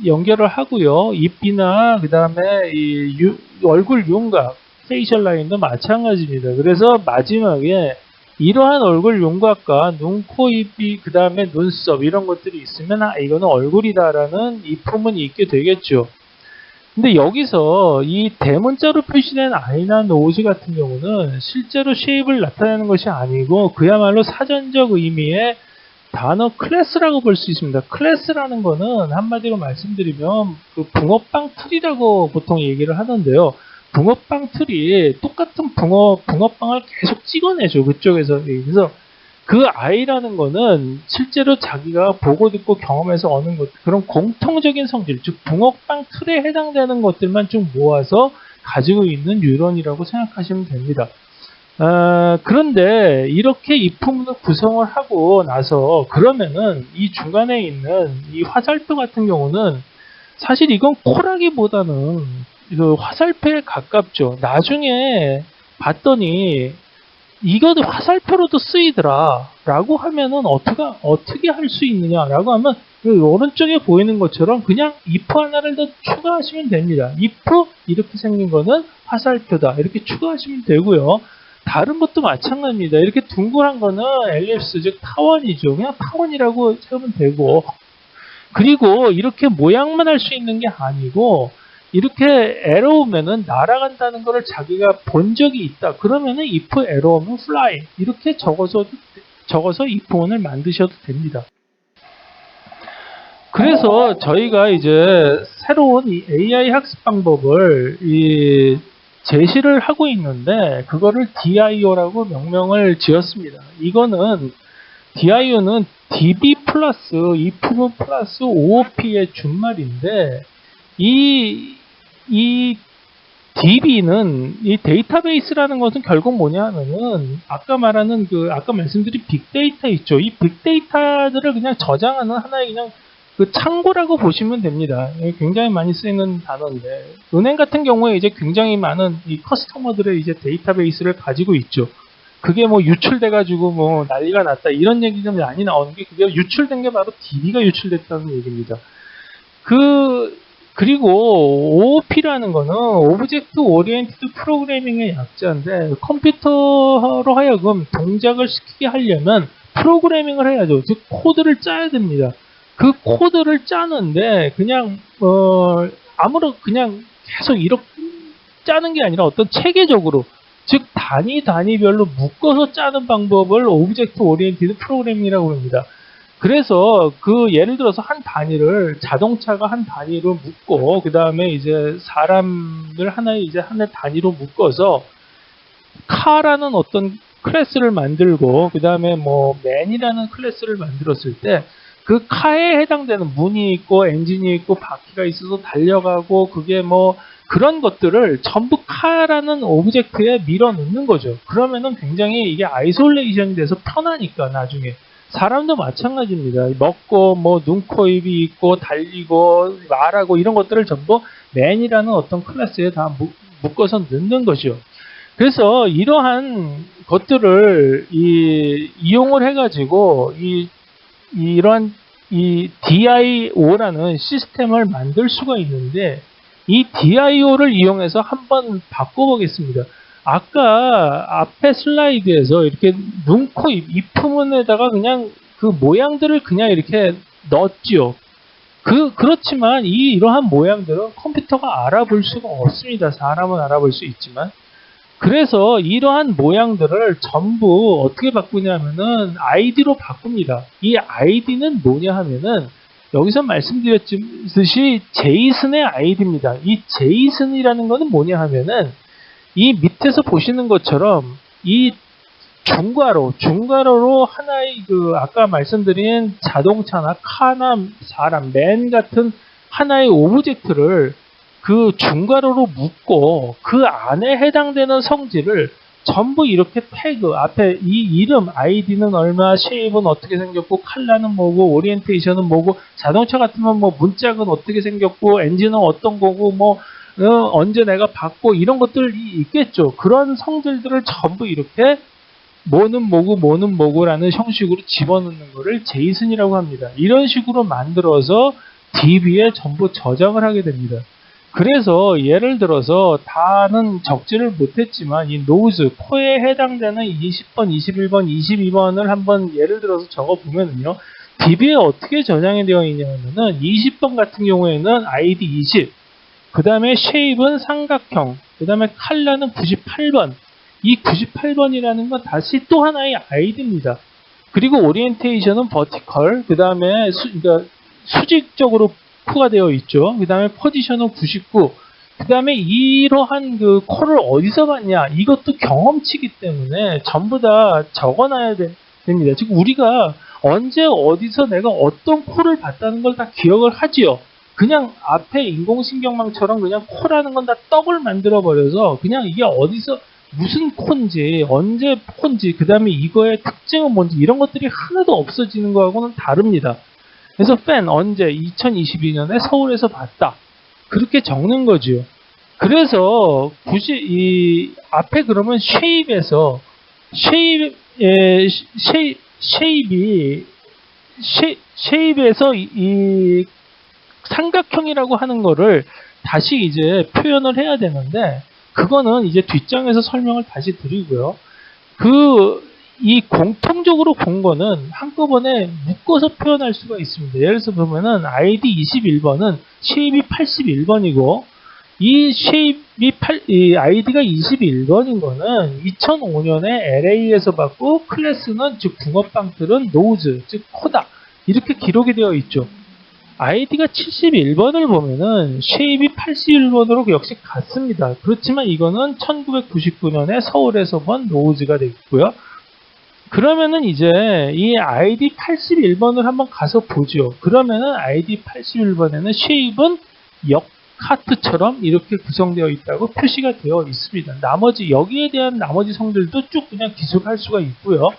연결을 하고요. 입이나 그 다음에 얼굴 윤곽, 페이셜 라인도 마찬가지입니다. 그래서 마지막에 이러한 얼굴 윤곽과 눈, 코, 입이 그 다음에 눈썹 이런 것들이 있으면 이거는 얼굴이다라는 입후문이 있게 되겠죠. 근데 여기서 이 대문자로 표시된 I나 노즈 같은 경우는 실제로 쉐입을 나타내는 것이 아니고 그야말로 사전적 의미의 단어 클래스라고 볼 수 있습니다. 클래스라는 거는 한마디로 말씀드리면 그 붕어빵 틀이라고 보통 얘기를 하던데요. 붕어빵 틀이 똑같은 붕어빵을 계속 찍어내죠. 그쪽에서. 그래서 그 I라는 거는 실제로 자기가 보고 듣고 경험해서 얻는 것, 그런 공통적인 성질, 즉 붕어빵 틀에 해당되는 것들만 좀 모아서 가지고 있는 뉴런이라고 생각하시면 됩니다. 그런데 이렇게 입후문을 구성을 하고 나서 그러면은 이 중간에 있는 이 화살표 같은 경우는 사실 이건 코라기보다는 그 화살표에 가깝죠. 나중에 봤더니 이것도 화살표로도 쓰이더라 라고 하면은 어떻게 할 수 있느냐 라고 하면 그 오른쪽에 보이는 것처럼 그냥 if 하나를 더 추가하시면 됩니다. if 이렇게 생긴 거는 화살표다 이렇게 추가하시면 되고요. 다른 것도 마찬가지입니다. 이렇게 둥글한 거는 엘립스 즉 타원이죠. 그냥 타원이라고 세우면 되고, 그리고 이렇게 모양만 할 수 있는 게 아니고 이렇게 에러 오면은 날아간다는 거를 자기가 본 적이 있다. 그러면은 if 에러 오면 fly 이렇게 적어서 if문을 만드셔도 됩니다. 그래서 저희가 이제 새로운 이 AI 학습 방법을 제시를 하고 있는데 그거를 DIO라고 명명을 지었습니다. 이거는 DIO는 DB 플러스 if 플러스 OOP의 준말인데 이 DB는 이 데이터베이스라는 것은 결국 뭐냐 하면은 아까 말하는 아까 말씀드린 빅데이터 있죠. 이 빅데이터들을 그냥 저장하는 하나의 그냥 창고라고 보시면 됩니다. 굉장히 많이 쓰이는 단어인데 은행 같은 경우에 이제 굉장히 많은 이 커스터머들의 이제 데이터베이스를 가지고 있죠. 그게 뭐 유출돼 가지고 뭐 난리가 났다 이런 얘기 좀 많이 나오는 게 그게 유출된 게 바로 DB가 유출됐다는 얘기입니다. 그리고 OOP라는 거는 오브젝트 오리엔티드 프로그래밍의 약자인데 컴퓨터로 하여금 동작을 시키게 하려면 프로그래밍을 해야죠. 즉 코드를 짜야 됩니다. 그 코드를 짜는데 그냥 그냥 계속 이렇게 짜는 게 아니라 어떤 체계적으로 즉 단위별로 묶어서 짜는 방법을 오브젝트 오리엔티드 프로그래밍이라고 합니다. 그래서 예를 들어서 한 단위를 자동차가 한 단위로 묶고 그 다음에 이제 사람을 하나의 단위로 묶어서 카라는 어떤 클래스를 만들고 그 다음에 뭐 맨이라는 클래스를 만들었을 때 그 카에 해당되는 문이 있고 엔진이 있고 바퀴가 있어서 달려가고 그게 뭐 그런 것들을 전부 카라는 오브젝트에 밀어 넣는 거죠. 그러면은 굉장히 이게 아이솔레이션이 돼서 편하니까 나중에 사람도 마찬가지입니다. 먹고 뭐 눈, 코, 입이 있고 달리고 말하고 이런 것들을 전부 맨이라는 어떤 클래스에 다 묶어서 넣는 거죠. 그래서 이러한 것들을 이용을 해가지고 이러한 DIO라는 시스템을 만들 수가 있는데 이 DIO를 이용해서 한번 바꿔보겠습니다. 아까 앞에 슬라이드에서 이렇게 눈, 코, 입, 입부분에다가 그냥 그 모양들을 그냥 이렇게 넣었죠. 그렇지만 이러한 모양들은 컴퓨터가 알아볼 수가 없습니다. 사람은 알아볼 수 있지만. 그래서 이러한 모양들을 전부 어떻게 바꾸냐면은 ID로 바꿉니다. 이 ID는 뭐냐 하면은 여기서 말씀드렸듯이 제이슨의 ID입니다. 이 제이슨이라는 거는 뭐냐 하면은 이 밑에서 보시는 것처럼 이 중괄호로 하나의 아까 말씀드린 자동차나 카나 사람, 맨 같은 하나의 오브젝트를 그 중괄호로 묶고 그 안에 해당되는 성질을 전부 이렇게 태그 앞에 이 이름 아이디는 얼마, 쉐입은 어떻게 생겼고 컬러는 뭐고 오리엔테이션은 뭐고 자동차 같으면 뭐 문짝은 어떻게 생겼고 엔진은 어떤 거고 뭐 언제 내가 받고 이런 것들이 있겠죠. 그런 성질들을 전부 이렇게 뭐는 뭐고라는 형식으로 집어넣는 거를 제이슨이라고 합니다. 이런 식으로 만들어서 DB에 전부 저장을 하게 됩니다. 그래서 예를 들어서 다는 적지를 못했지만 이 노즈, 코에 해당되는 20번, 21번, 22번을 한번 예를 들어서 적어보면요. DB에 어떻게 저장이 되어 있냐면은 20번 같은 경우에는 ID 20, 그 다음에 쉐입은 삼각형, 그 다음에 컬러는 98번. 이 98번이라는 건 다시 또 하나의 ID입니다. 그리고 오리엔테이션은 버티컬, 그 다음에 그러니까 수직적으로 가 되어 있죠. 그 다음에 포지션은 99. 그 다음에 이러한 콜을 어디서 봤냐? 이것도 경험치기 때문에 전부 다 적어놔야 됩니다. 즉 우리가 언제 어디서 내가 어떤 콜을 봤다는 걸 다 기억을 하지요. 그냥 앞에 인공신경망처럼 그냥 콜하는 건 다 떡을 만들어 버려서 그냥 이게 어디서 무슨 콘지, 언제 콘지, 그 다음에 이거의 특징은 뭔지 이런 것들이 하나도 없어지는 거하고는 다릅니다. 그래서 팬 언제 2022년에 서울에서 봤다. 그렇게 적는 거죠. 그래서 굳이 이 앞에 그러면 쉐입에서 쉐입에서 이 삼각형이라고 하는 거를 다시 이제 표현을 해야 되는데 그거는 이제 뒷장에서 설명을 다시 드리고요. 이 공통적으로 본 거는 한꺼번에 묶어서 표현할 수가 있습니다. 예를 들어서 보면은 ID 21번은 쉐입이 81번이고 이 아이디가 21번인 거는 2005년에 LA에서 받고 클래스는 즉 붕어빵들은 노즈 즉 코다 이렇게 기록이 되어 있죠. 아이디가 71번을 보면은 쉐입이 81번으로 역시 같습니다. 그렇지만 이거는 1999년에 서울에서 본 노즈가 되겠고요. 그러면은 이제 이 ID 81번을 한번 가서 보죠. 그러면은 ID 81번에는 쉐입은 역하트처럼 이렇게 구성되어 있다고 표시가 되어 있습니다. 나머지 여기에 대한 나머지 성질도 쭉 그냥 기술할 수가 있고요.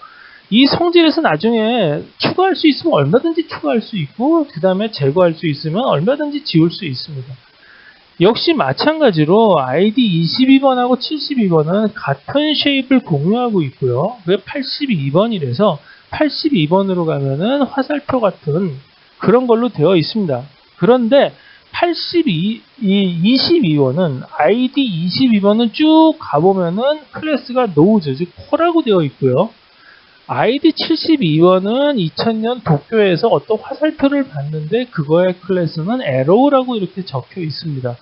이 성질에서 나중에 추가할 수 있으면 얼마든지 추가할 수 있고 그 다음에 제거할 수 있으면 얼마든지 지울 수 있습니다. 역시 마찬가지로 ID 22번하고 72번은 같은 쉐입을 공유하고 있고요. 왜 82번이라서 82번으로 가면은 화살표 같은 그런 걸로 되어 있습니다. 그런데 22번은 ID 22번은 쭉 가보면은 클래스가 노우즈, 즉 코라고 되어 있고요. ID 72번은 2000년 도쿄에서 어떤 화살표를 봤는데 그거의 클래스는 에로우라고 이렇게 적혀 있습니다.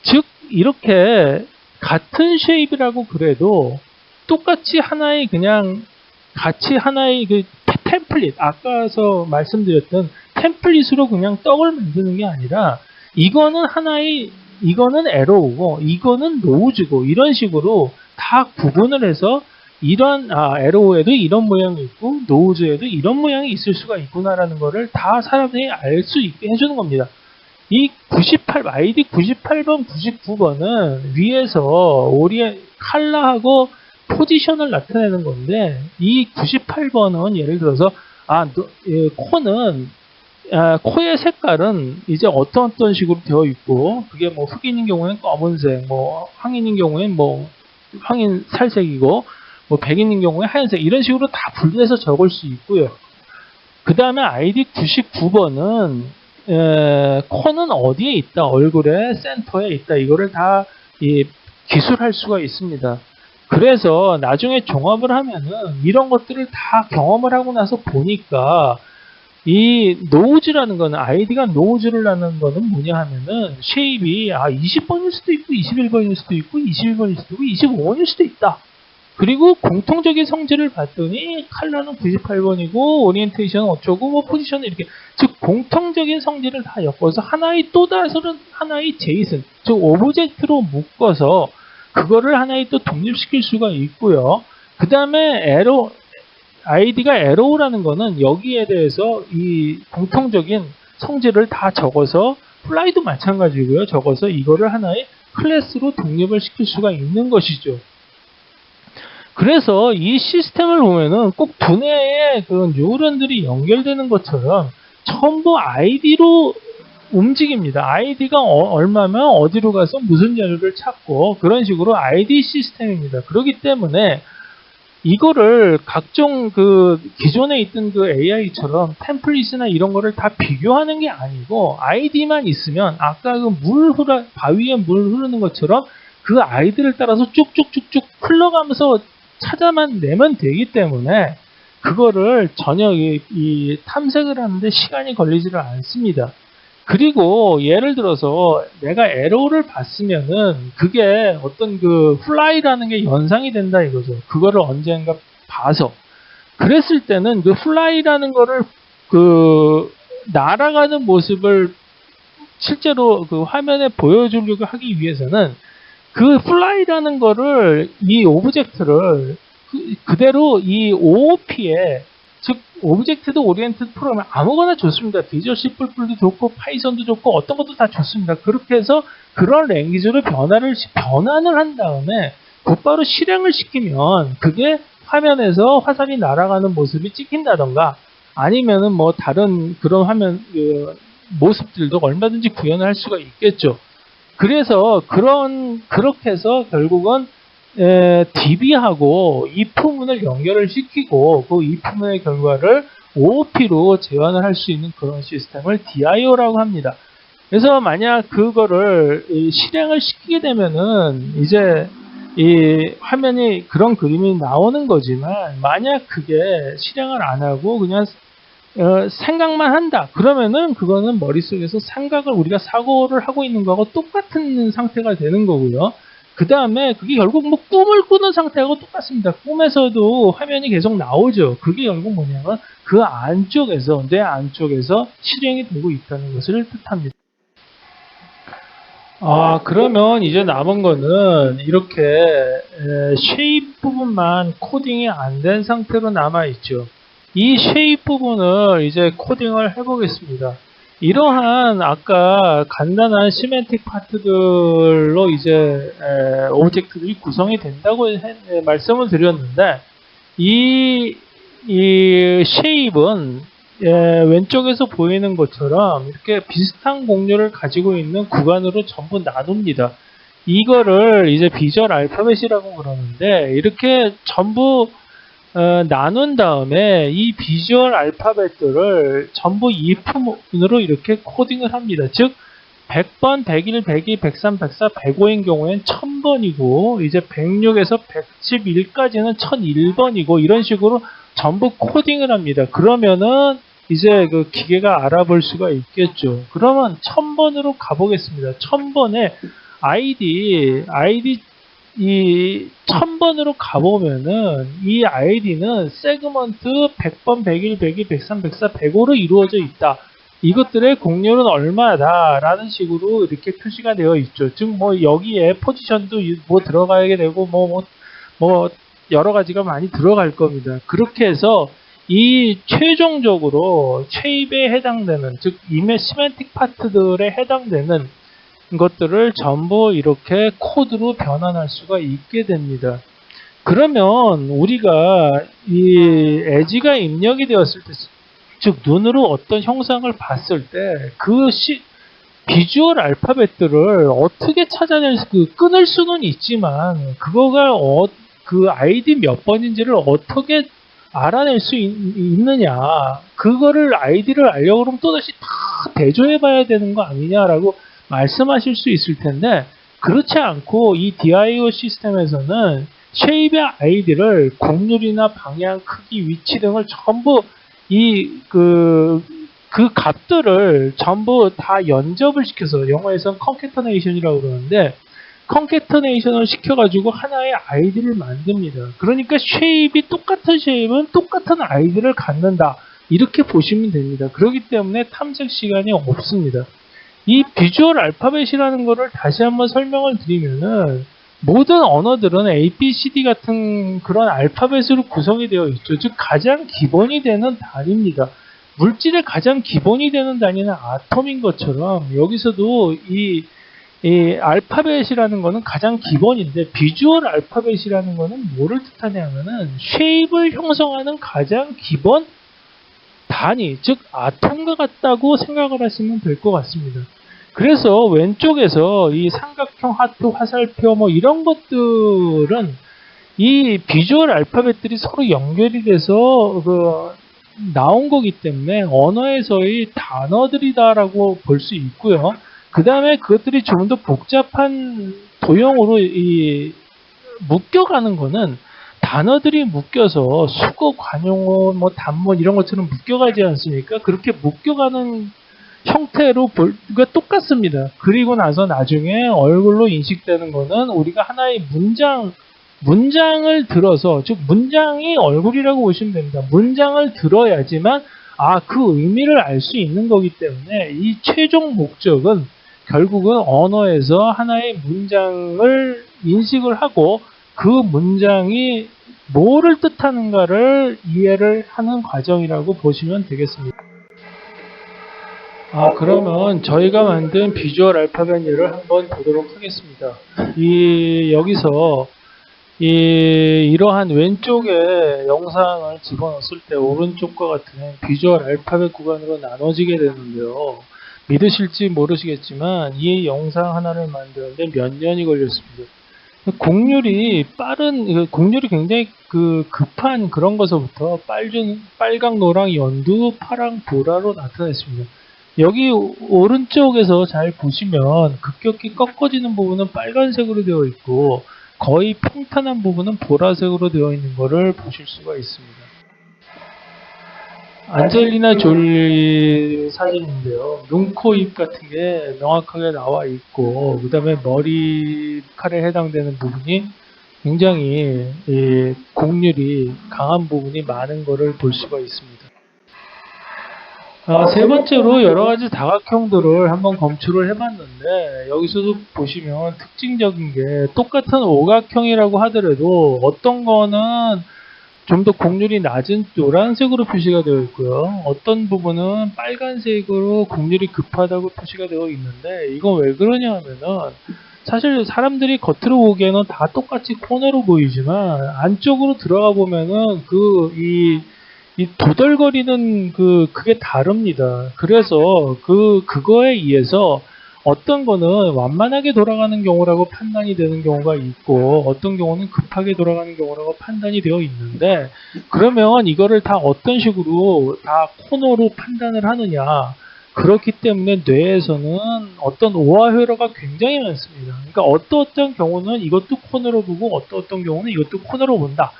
즉 이렇게 같은 쉐입이라고 그래도 똑같이 하나의 그냥 같이 하나의 그 템플릿, 아까서 말씀드렸던 템플릿으로 그냥 떡을 만드는 게 아니라 이거는 에로우고 이거는 노우즈고 이런 식으로 다 구분을 해서 이런 에로우에도 이런 모양이 있고 노우즈에도 이런 모양이 있을 수가 있구나라는 거를 다 사람들이 알 수 있게 해주는 겁니다. 이 ID 98번, 99번은 위에서 컬러하고 포지션을 나타내는 건데 이 98번은 예를 들어서 코의 색깔은 이제 어떤 식으로 되어 있고 그게 뭐 흑인인 경우에는 검은색, 뭐 황인인 경우에는 뭐 황인 살색이고 뭐 백인인 경우에 하얀색 이런 식으로 다 분리해서 적을 수 있고요. 그 다음에 ID 99번은 코는 어디에 있다, 얼굴의 센터에 있다, 이거를 다 기술할 수가 있습니다. 그래서 나중에 종합을 하면은 이런 것들을 다 경험을 하고 나서 보니까 이 노우즈라는 거는 아이디가 노우즈를 하는 거는 뭐냐 하면은 쉐입이 20번일 수도 있고 21번일 수도 있고 21번일 수도 있고 25번일 수도 있다. 그리고 공통적인 성질을 봤더니 컬러는 98번이고 오리엔테이션은 어쩌고 뭐 포지션은 이렇게 즉 공통적인 성질을 다 엮어서 하나의 또 다른 하나의 제이슨 즉 오브젝트로 묶어서 그거를 하나의 또 독립시킬 수가 있고요. 그 다음에 아이디가 에로우라는 거는 여기에 대해서 이 공통적인 성질을 다 적어서 플라이도 마찬가지고요. 적어서 이거를 하나의 클래스로 독립을 시킬 수가 있는 것이죠. 그래서 이 시스템을 보면은 꼭 두뇌에 그 뉴런들이 연결되는 것처럼 전부 아이디로 움직입니다. 아이디가 얼마면 어디로 가서 무슨 자료를 찾고 그런 식으로 아이디 시스템입니다. 그렇기 때문에 이거를 각종 그 기존에 있던 그 AI처럼 템플릿이나 이런 거를 다 비교하는 게 아니고 아이디만 있으면 아까 그 바위에 물 흐르는 것처럼 그 아이디를 따라서 쭉쭉쭉쭉 흘러가면서 찾아만 내면 되기 때문에 그거를 전혀 이 탐색을 하는데 시간이 걸리지를 않습니다. 그리고 예를 들어서 내가 에러를 봤으면은 그게 어떤 그 플라이라는 게 연상이 된다 이거죠. 그거를 언젠가 봐서 그랬을 때는 그 플라이라는 거를 그 날아가는 모습을 실제로 그 화면에 보여주려고 하기 위해서는 그 플라이라는 거를 이 오브젝트를 그대로 이 OOP에 즉 오브젝트도 오리엔티드 프로그램 아무거나 좋습니다. 비주얼 C++도 좋고 파이썬도 좋고 어떤 것도 다 좋습니다. 그렇게 해서 그런 랭귀지로 변환을 한 다음에 곧바로 실행을 시키면 그게 화면에서 화살이 날아가는 모습이 찍힌다던가 아니면은 뭐 다른 그런 화면 모습들도 얼마든지 구현을 할 수가 있겠죠. 그래서 그렇게 해서 결국은 DB하고 if문을 연결을 시키고 그 if문의 결과를 OOP로 재현을 할 수 있는 그런 시스템을 DIO라고 합니다. 그래서 만약 그거를 실행을 시키게 되면은 이제 이 화면이 그런 그림이 나오는 거지만 만약 그게 실행을 안 하고 그냥 생각만 한다. 그러면은 그거는 머릿속에서 우리가 사고를 하고 있는 거하고 똑같은 상태가 되는 거고요. 그 다음에 그게 결국 뭐 꿈을 꾸는 상태하고 똑같습니다. 꿈에서도 화면이 계속 나오죠. 그게 결국 뭐냐면 그 내 안쪽에서 실행이 되고 있다는 것을 뜻합니다. 그러면 이제 남은 거는 이렇게 쉐입 부분만 코딩이 안 된 상태로 남아 있죠. 이 쉐입 부분을 이제 코딩을 해보겠습니다. 이러한 아까 간단한 시멘틱 파트들로 이제 오브젝트들이 구성이 된다고 말씀을 드렸는데 이 쉐입은 왼쪽에서 보이는 것처럼 이렇게 비슷한 곡률을 가지고 있는 구간으로 전부 나눕니다. 이거를 이제 비주얼 알파벳이라고 그러는데 이렇게 전부 나눈 다음에 이 비주얼 알파벳들을 전부 if문으로 이렇게 코딩을 합니다. 즉 100번, 101, 102, 103, 104, 105인 경우엔 1000번이고 이제 106에서 111까지는 1001번이고 이런 식으로 전부 코딩을 합니다. 그러면은 이제 그 기계가 알아볼 수가 있겠죠. 그러면 1000번으로 가보겠습니다. 1000번에 아이디 이 1000번으로 가보면은 이 아이디는 세그먼트 100번, 101, 102, 103, 104, 105로 이루어져 있다. 이것들의 곡률은 얼마다 라는 식으로 이렇게 표시가 되어 있죠. 즉 뭐 여기에 포지션도 뭐 들어가게 되고 뭐 여러 가지가 많이 들어갈 겁니다. 그렇게 해서 이 최종적으로 쉐입에 해당되는 즉 시멘틱 파트들에 해당되는 것들을 전부 이렇게 코드로 변환할 수가 있게 됩니다. 그러면 우리가 이 에지가 입력이 되었을 때, 즉 눈으로 어떤 형상을 봤을 때 그 비주얼 알파벳들을 어떻게 찾아낼 끊을 수는 있지만 그거가 그 아이디 몇 번인지를 어떻게 알아낼 수 있느냐, 그거를 아이디를 알려고 그러면 또다시 다 대조해 봐야 되는 거 아니냐라고 말씀하실 수 있을 텐데, 그렇지 않고 이 DIO 시스템에서는 쉐입의 아이디를 곡률이나 방향, 크기, 위치 등을 전부 그 값들을 전부 다 연접을 시켜서, 영어에서는 컨캐터네이션이라고 그러는데, 컨캐터네이션을 시켜가지고 하나의 아이디를 만듭니다. 그러니까 쉐입이 똑같은 쉐입은 똑같은 아이디를 갖는다. 이렇게 보시면 됩니다. 그렇기 때문에 탐색 시간이 없습니다. 이 비주얼 알파벳이라는 거를 다시 한번 설명을 드리면은, 모든 언어들은 A, B, C, D 같은 그런 알파벳으로 구성이 되어 있죠. 즉 가장 기본이 되는 단위입니다. 물질의 가장 기본이 되는 단위는 아톰인 것처럼 여기서도 이 알파벳이라는 거는 가장 기본인데, 비주얼 알파벳이라는 거는 뭐를 뜻하냐면은 쉐입을 형성하는 가장 기본 단위, 즉 아톰과 같다고 생각을 하시면 될 것 같습니다. 그래서 왼쪽에서 이 삼각형, 하트, 화살표 뭐 이런 것들은 이 비주얼 알파벳들이 서로 연결이 돼서 나온 거기 때문에 언어에서의 단어들이다라고 볼 수 있고요. 그 다음에 그것들이 좀 더 복잡한 도형으로 묶여가는 거는, 단어들이 묶여서 수거, 관용어, 뭐 단문 이런 것처럼 묶여가지 않습니까? 그렇게 묶여가는 형태로 보기가 똑같습니다. 그리고 나서 나중에 얼굴로 인식되는 거는 우리가 하나의 문장을 들어서, 즉 문장이 얼굴이라고 보시면 됩니다. 문장을 들어야지만 그 의미를 알 수 있는 거기 때문에 이 최종 목적은 결국은 언어에서 하나의 문장을 인식을 하고 그 문장이 뭐를 뜻하는가를 이해를 하는 과정이라고 보시면 되겠습니다. 그러면 저희가 만든 비주얼 알파벳 예를 한번 보도록 하겠습니다. 여기서 이러한 왼쪽에 영상을 집어넣었을 때 오른쪽과 같은 비주얼 알파벳 구간으로 나눠지게 되는데요. 믿으실지 모르시겠지만 이 영상 하나를 만드는데 몇 년이 걸렸습니다. 곡률이 굉장히 급한 그런 것서부터 빨강, 노랑, 연두, 파랑, 보라로 나타냈습니다. 여기 오른쪽에서 잘 보시면 급격히 꺾어지는 부분은 빨간색으로 되어 있고 거의 평탄한 부분은 보라색으로 되어 있는 것을 보실 수가 있습니다. 안젤리나 졸리 사진인데요. 눈, 코, 입 같은 게 명확하게 나와 있고, 그 다음에 머리칼에 해당되는 부분이 굉장히 곡률이 강한 부분이 많은 것을 볼 수가 있습니다. 세 번째로 여러 가지 다각형들을 한번 검출을 해봤는데 여기서도 보시면 특징적인 게 똑같은 오각형이라고 하더라도 어떤 거는 좀 더 곡률이 낮은 노란색으로 표시가 되어 있고요. 어떤 부분은 빨간색으로 곡률이 급하다고 표시가 되어 있는데 이건 왜 그러냐 하면은 사실 사람들이 겉으로 보기에는 다 똑같이 코너로 보이지만 안쪽으로 들어가 보면은 이 도덜거리는 그게 다릅니다. 그래서 그거에 의해서 어떤 거는 완만하게 돌아가는 경우라고 판단이 되는 경우가 있고 어떤 경우는 급하게 돌아가는 경우라고 판단이 되어 있는데 그러면 이거를 다 어떤 식으로 다 코너로 판단을 하느냐 그렇기 때문에 뇌에서는 어떤 오화회로가 굉장히 많습니다. 그러니까 어떤 경우는 이것도 코너로 보고 어떤 경우는 이것도 코너로 본다.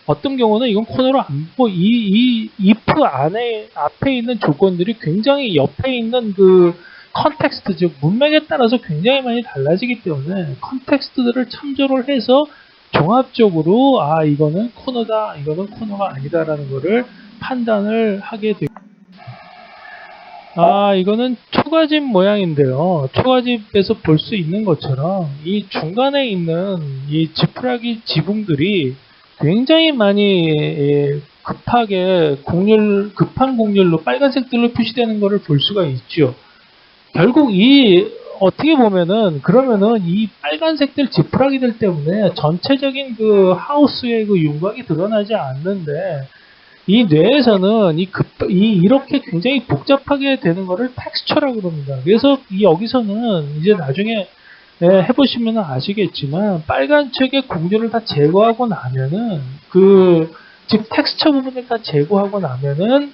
어떤 경우는 이건 코너로 안 보고 이 if 안에 앞에 있는 조건들이 굉장히 옆에 있는 컨텍스트 즉 문맥에 따라서 굉장히 많이 달라지기 때문에 컨텍스트들을 참조를 해서 종합적으로 이거는 코너다 이거는 코너가 아니다라는 것을 판단을 하게 됩니다. 이거는 초가집 모양인데요. 초가집에서 볼 수 있는 것처럼 이 중간에 있는 이 지푸라기 지붕들이 굉장히 많이 급한 곡률로 빨간색들로 표시되는 것을 볼 수가 있죠. 결국 어떻게 보면은, 그러면은 이 빨간색들 지푸라기들 때문에 전체적인 하우스의 윤곽이 드러나지 않는데, 이 뇌에서는 이렇게 굉장히 복잡하게 되는 거를 텍스처라고 그럽니다. 그래서 여기서는 이제 나중에 해보시면 아시겠지만 빨간 책의 곡률을 다 제거하고 나면은 즉 텍스처 부분을 다 제거하고 나면은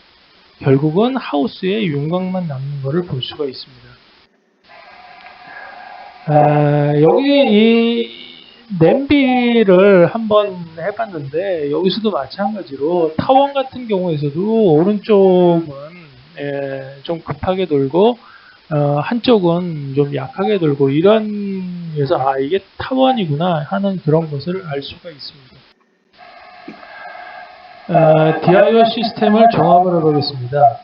결국은 하우스의 윤곽만 남는 것을 볼 수가 있습니다. 여기 이 냄비를 한번 해봤는데 여기서도 마찬가지로 타원 같은 경우에서도 오른쪽은 좀 급하게 돌고 한쪽은 좀 약하게 돌고 이런 그래서 이게 타원이구나 하는 그런 것을 알 수가 있습니다. DIO 시스템을 종합을 해보겠습니다.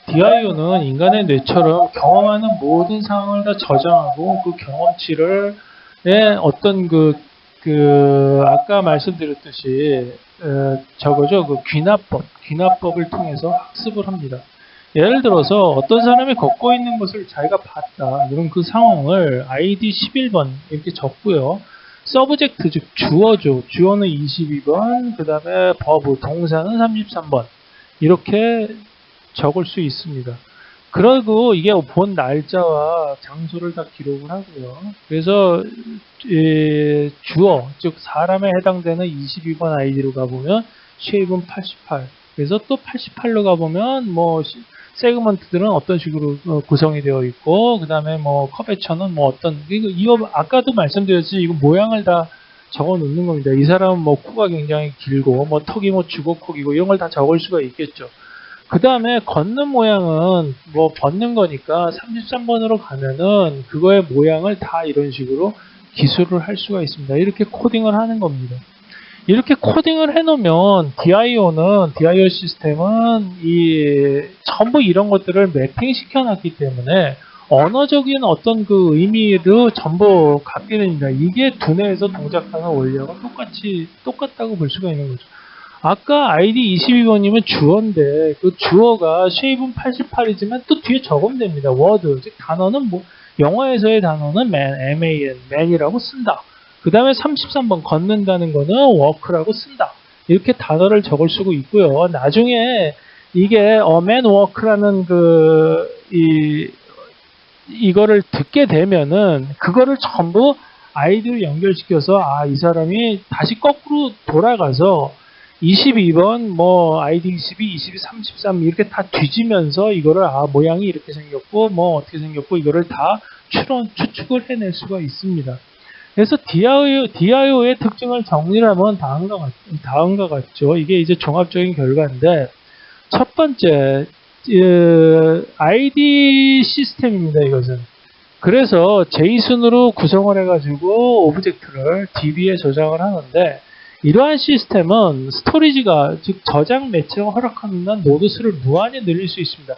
DIO는 인간의 뇌처럼 경험하는 모든 상황을 다 저장하고 그 경험치를 어떤 아까 말씀드렸듯이 저거죠. 귀납법을 통해서 학습을 합니다. 예를 들어서 어떤 사람이 걷고 있는 것을 자기가 봤다. 그럼 그 상황을 ID 11번 이렇게 적고요. 서브젝트 즉 주어죠. 주어는 22번, 그 다음에 버브 동사는 33번 이렇게 적을 수 있습니다. 그리고 이게 본 날짜와 장소를 다 기록을 하고요. 그래서 주어 즉 사람에 해당되는 22번 아이디로 가보면 쉐입은 88 그래서 또 88로 가보면 뭐 세그먼트들은 어떤 식으로 구성이 되어 있고 그 다음에 뭐 커베처는 뭐 어떤 이거 아까도 말씀드렸지 이거 모양을 다 적어 놓는 겁니다. 이 사람은 뭐 코가 굉장히 길고 뭐 턱이 뭐 주걱턱이고 이런 걸 다 적을 수가 있겠죠. 그 다음에 걷는 모양은 뭐 벗는 거니까 33번으로 가면은 그거의 모양을 다 이런 식으로 기술을 할 수가 있습니다. 이렇게 코딩을 하는 겁니다. 이렇게 코딩을 해놓으면 DIO 시스템은 전부 이런 것들을 매핑 시켜놨기 때문에 언어적인 어떤 의미로 전부 갖게 됩니다. 이게 두뇌에서 동작하는 원리하고 똑같다고 볼 수가 있는 거죠. 아까 ID 22번이면 주어인데 그 주어가 쉐입은 88이지만 또 뒤에 적으면 됩니다. 워드, 즉 단어는 영어에서의 단어는 man, man이라고 쓴다. 그 다음에 33번 걷는다는 거는 walk라고 쓴다. 이렇게 단어를 적을 수가 있고요. 나중에 이게 man walk라는 이거를 듣게 되면은 그거를 전부 아이디를 연결시켜서 이 사람이 다시 거꾸로 돌아가서 22번, ID 22, 22, 33 이렇게 다 뒤지면서 이거를 모양이 이렇게 생겼고 어떻게 생겼고 이거를 다 추측을 해낼 수가 있습니다. 그래서 DIO의 특징을 정리하면 다음과 같죠. 이게 이제 종합적인 결과인데 첫 번째 ID 시스템입니다. 이것은. 그래서 JSON으로 구성을 해가지고 오브젝트를 DB에 저장을 하는데 이러한 시스템은 스토리지가 즉 저장 매체가 허락하는 한 노드 수를 무한히 늘릴 수 있습니다.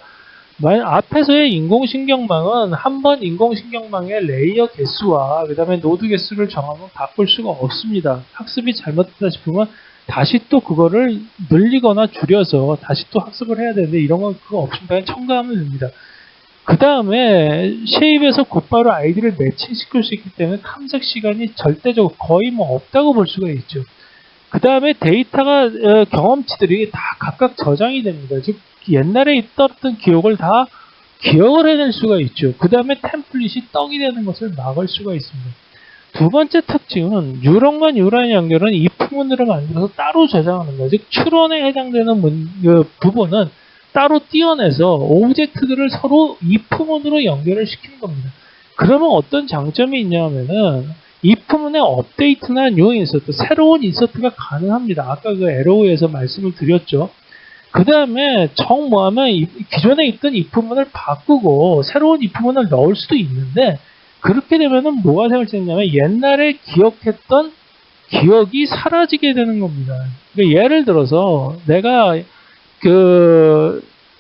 앞에서의 인공신경망은 한 번 인공신경망의 레이어 개수와 그 다음에 노드 개수를 정하면 바꿀 수가 없습니다. 학습이 잘못됐다 싶으면 다시 또 그거를 늘리거나 줄여서 다시 또 학습을 해야 되는데 이런 건 그거 없으면 그냥 첨가하면 됩니다. 그 다음에 쉐입에서 곧바로 아이디를 매칭시킬 수 있기 때문에 탐색 시간이 절대적으로 거의 뭐 없다고 볼 수가 있죠. 그 다음에 데이터가 경험치들이 다 각각 저장이 됩니다. 즉 옛날에 있었던 기억을 다 기억을 해낼 수가 있죠. 그 다음에 템플릿이 떡이 되는 것을 막을 수가 있습니다. 두 번째 특징은 뉴런과 뉴런의 연결은 if문으로 만들어서 따로 저장합니다. 즉 추론에 해당되는 부분은 따로 띄어내서 오브젝트들을 서로 if문으로 연결을 시키는 겁니다. 그러면 어떤 장점이 있냐면은 if문의 업데이트나 뉴 인서트, 새로운 인서트가 가능합니다. 아까 그 에로우에서 말씀을 드렸죠. 그 다음에 뭐하면 기존에 있던 if문을 바꾸고 새로운 if문을 넣을 수도 있는데 그렇게 되면은 뭐가 생길냐면 옛날에 기억했던 기억이 사라지게 되는 겁니다. 그러니까 예를 들어서 내가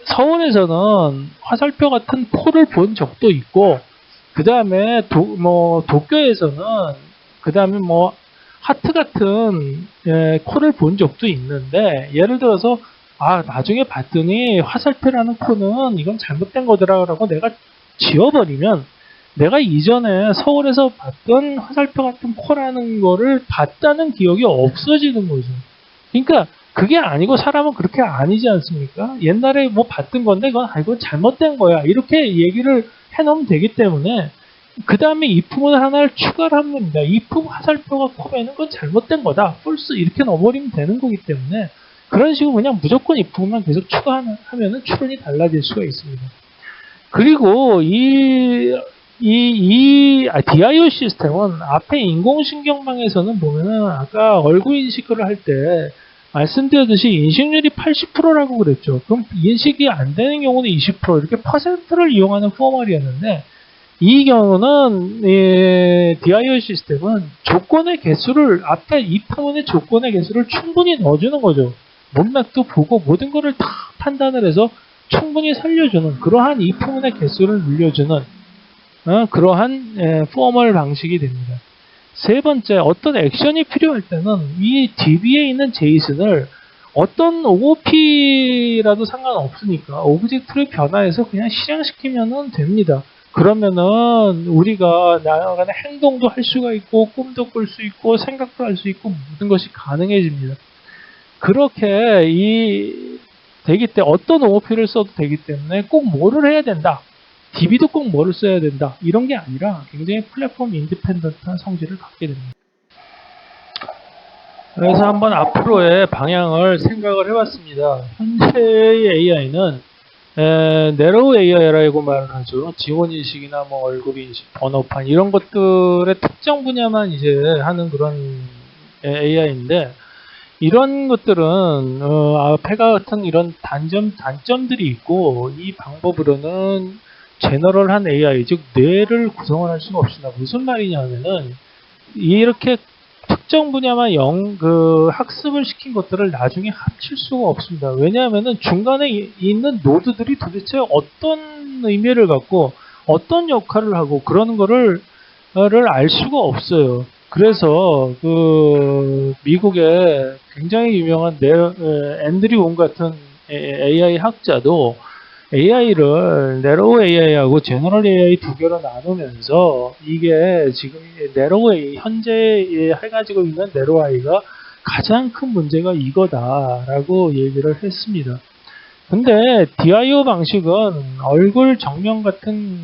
서울에서는 화살표 같은 코를 본 적도 있고 그 다음에 도쿄에서는 그 다음에 하트 같은 코를 본 적도 있는데 예를 들어서 나중에 봤더니 화살표라는 코는 이건 잘못된 거더라라고 내가 지워버리면 내가 이전에 서울에서 봤던 화살표 같은 코라는 거를 봤다는 기억이 없어지는 거죠. 그러니까 그게 아니고 사람은 그렇게 아니지 않습니까? 옛날에 봤던 건데 이건 잘못된 거야. 이렇게 얘기를 해놓으면 되기 때문에 그 다음에 if문을 하나를 추가를 하면 됩니다. if 화살표가 코면은 그건 잘못된 거다. false 이렇게 넣어버리면 되는 거기 때문에 그런 식으로 그냥 무조건 if문만 계속 추가하면은 추론이 달라질 수가 있습니다. 그리고 DIO 시스템은 앞에 인공신경망에서는 보면은 아까 얼굴 인식을 할 때 말씀드렸듯이 인식률이 80%라고 그랬죠. 그럼 인식이 안 되는 경우는 20% 이렇게 퍼센트를 이용하는 포멀이었는데 이 경우는 DIO 시스템은 조건의 개수를 앞에 if문의 조건의 개수를 충분히 넣어주는 거죠. 문맥도 보고 모든 것을 다 판단을 해서 충분히 살려주는 그러한 if문의 개수를 늘려주는 그러한 포멀 방식이 됩니다. 세 번째, 어떤 액션이 필요할 때는 이 DB에 있는 JSON을 어떤 OOP라도 상관없으니까 오브젝트를 변화해서 그냥 실행시키면 됩니다. 그러면은 우리가 나아가는 행동도 할 수가 있고 꿈도 꿀 수 있고 생각도 할 수 있고 모든 것이 가능해집니다. 그렇게 되기 때문에 어떤 OOP를 써도 되기 때문에 꼭 뭐를 해야 된다. DB도 꼭 뭐를 써야 된다. 이런 게 아니라 굉장히 플랫폼 인디펜던트한 성질을 갖게 됩니다. 그래서 한번 앞으로의 방향을 생각을 해봤습니다. 현재의 AI는 내로우 AI라고 말을 하죠. 지원인식이나 얼굴인식, 번호판 이런 것들의 특정 분야만 이제 하는 그런 AI인데 이런 것들은 앞에가 같은 이런 단점들이 있고 이 방법으로는 제너럴한 AI, 즉 뇌를 구성을 할 수가 없습니다. 무슨 말이냐면은 이렇게 특정 분야만 학습을 시킨 것들을 나중에 합칠 수가 없습니다. 왜냐하면은 중간에 있는 노드들이 도대체 어떤 의미를 갖고 어떤 역할을 하고 그러는 거를 알 수가 없어요. 그래서 미국의 굉장히 유명한 앤드류 옹 같은 AI 학자도 AI를 내로우 AI하고 제너럴 AI 두 개로 나누면서 이게 지금 내로우 AI 현재 해가지고 있는 내로우 AI가 가장 큰 문제가 이거다라고 얘기를 했습니다. 근데 DIO 방식은 얼굴 정면 같은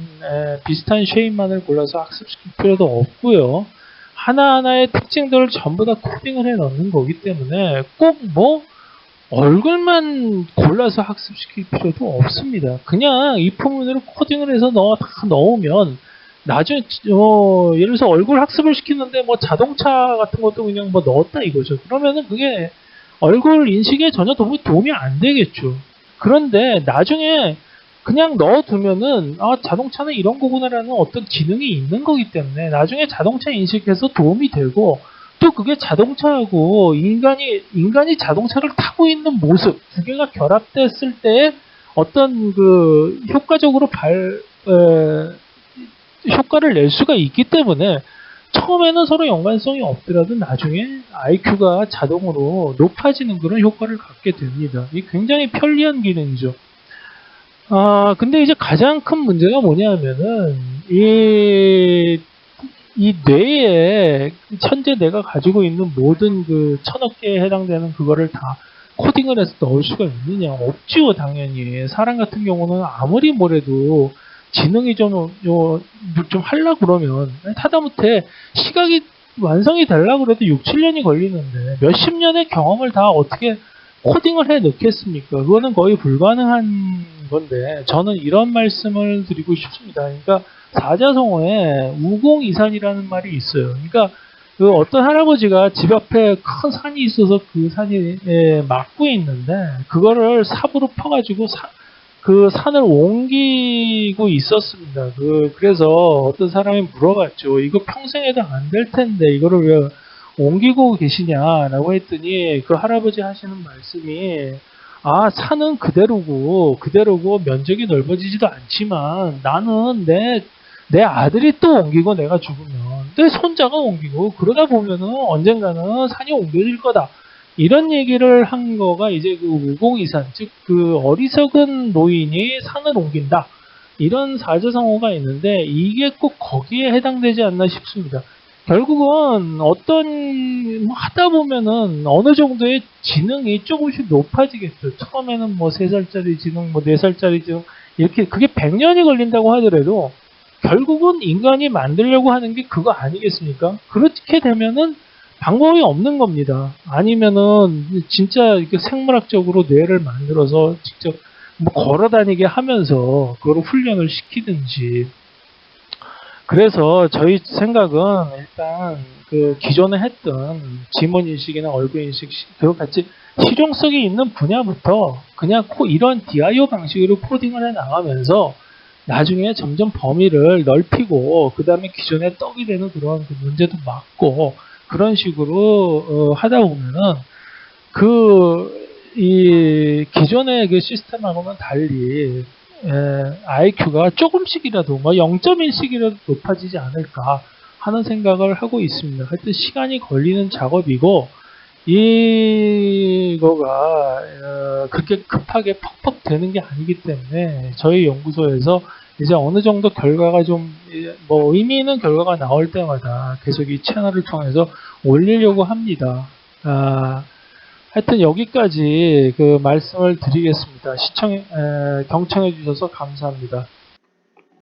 비슷한 쉐입만을 골라서 학습시킬 필요도 없고요. 하나하나의 특징들을 전부 다 코딩을 해 넣는 거기 때문에 꼭 얼굴만 골라서 학습시킬 필요도 없습니다. 그냥 if문으로 코딩을 해서 다 넣으면 나중에 예를 들어서 얼굴 학습을 시키는데 자동차 같은 것도 그냥 넣었다 이거죠. 그러면은 그게 얼굴 인식에 전혀 도움이 안 되겠죠. 그런데 나중에 그냥 넣어두면은 자동차는 이런 거구나라는 어떤 기능이 있는 거기 때문에 나중에 자동차 인식해서 도움이 되고 또 그게 자동차하고 인간이 자동차를 타고 있는 모습 두 개가 결합됐을 때 어떤 그 효과적으로 효과를 낼 수가 있기 때문에 처음에는 서로 연관성이 없더라도 나중에 IQ가 자동으로 높아지는 그런 효과를 갖게 됩니다. 이 굉장히 편리한 기능이죠. 근데 이제 가장 큰 문제가 뭐냐면은, 이 뇌에, 현재 내가 가지고 있는 모든 그 1000억 개에 해당되는 그거를 다 코딩을 해서 넣을 수가 있느냐? 없지요, 당연히. 사람 같은 경우는 아무리 뭐래도 지능이 좀 하려고 그러면, 하다못해 시각이 완성이 되려고 그래도 6, 7년이 걸리는데, 몇십 년의 경험을 다 어떻게 코딩을 해 넣겠습니까? 그거는 거의 불가능한 건데, 저는 이런 말씀을 드리고 싶습니다. 그러니까, 사자성어에 우공이산이라는 말이 있어요. 그러니까, 그 어떤 할아버지가 집 앞에 큰 산이 있어서 그 산이 막고 있는데, 그거를 삽으로 퍼가지고 그 산을 옮기고 있었습니다. 그래서 어떤 사람이 물어봤죠. 이거 평생에도 안 될 텐데, 이거를 왜 옮기고 계시냐라고 했더니 그 할아버지 하시는 말씀이 산은 그대로고 면적이 넓어지지도 않지만 나는 내 아들이 또 옮기고 내가 죽으면 내 손자가 옮기고 그러다 보면은 언젠가는 산이 옮겨질 거다. 이런 얘기를 한 거가 이제 그 우공이산, 즉 그 어리석은 노인이 산을 옮긴다. 이런 사자성어가 있는데 이게 꼭 거기에 해당되지 않나 싶습니다. 결국은 하다 보면은 어느 정도의 지능이 조금씩 높아지겠죠. 처음에는 뭐 3살짜리 지능, 뭐 4살짜리 지능, 이렇게 그게 100년이 걸린다고 하더라도 결국은 인간이 만들려고 하는 게 그거 아니겠습니까? 그렇게 되면은 방법이 없는 겁니다. 아니면은 진짜 이렇게 생물학적으로 뇌를 만들어서 직접 뭐 걸어 다니게 하면서 그걸 훈련을 시키든지. 그래서 저희 생각은 일단 그 기존에 했던 지문인식이나 얼굴인식 그와 같이 실용성이 있는 분야부터 그냥 이런 DIO 방식으로 코딩을 해 나가면서 나중에 점점 범위를 넓히고 그 다음에 기존에 떡이 되는 그런 그 문제도 막고 그런 식으로 하다 보면은 이 기존의 그 시스템하고는 달리 IQ가 조금씩이라도 뭐 0.1씩이라도 높아지지 않을까 하는 생각을 하고 있습니다. 하여튼 시간이 걸리는 작업이고 이거가 그렇게 급하게 퍽퍽 되는 게 아니기 때문에 저희 연구소에서 이제 어느 정도 결과가 좀 뭐 의미 있는 결과가 나올 때마다 계속 이 채널을 통해서 올리려고 합니다. 하여튼 여기까지 그 말씀을 드리겠습니다. 경청해 주셔서 감사합니다.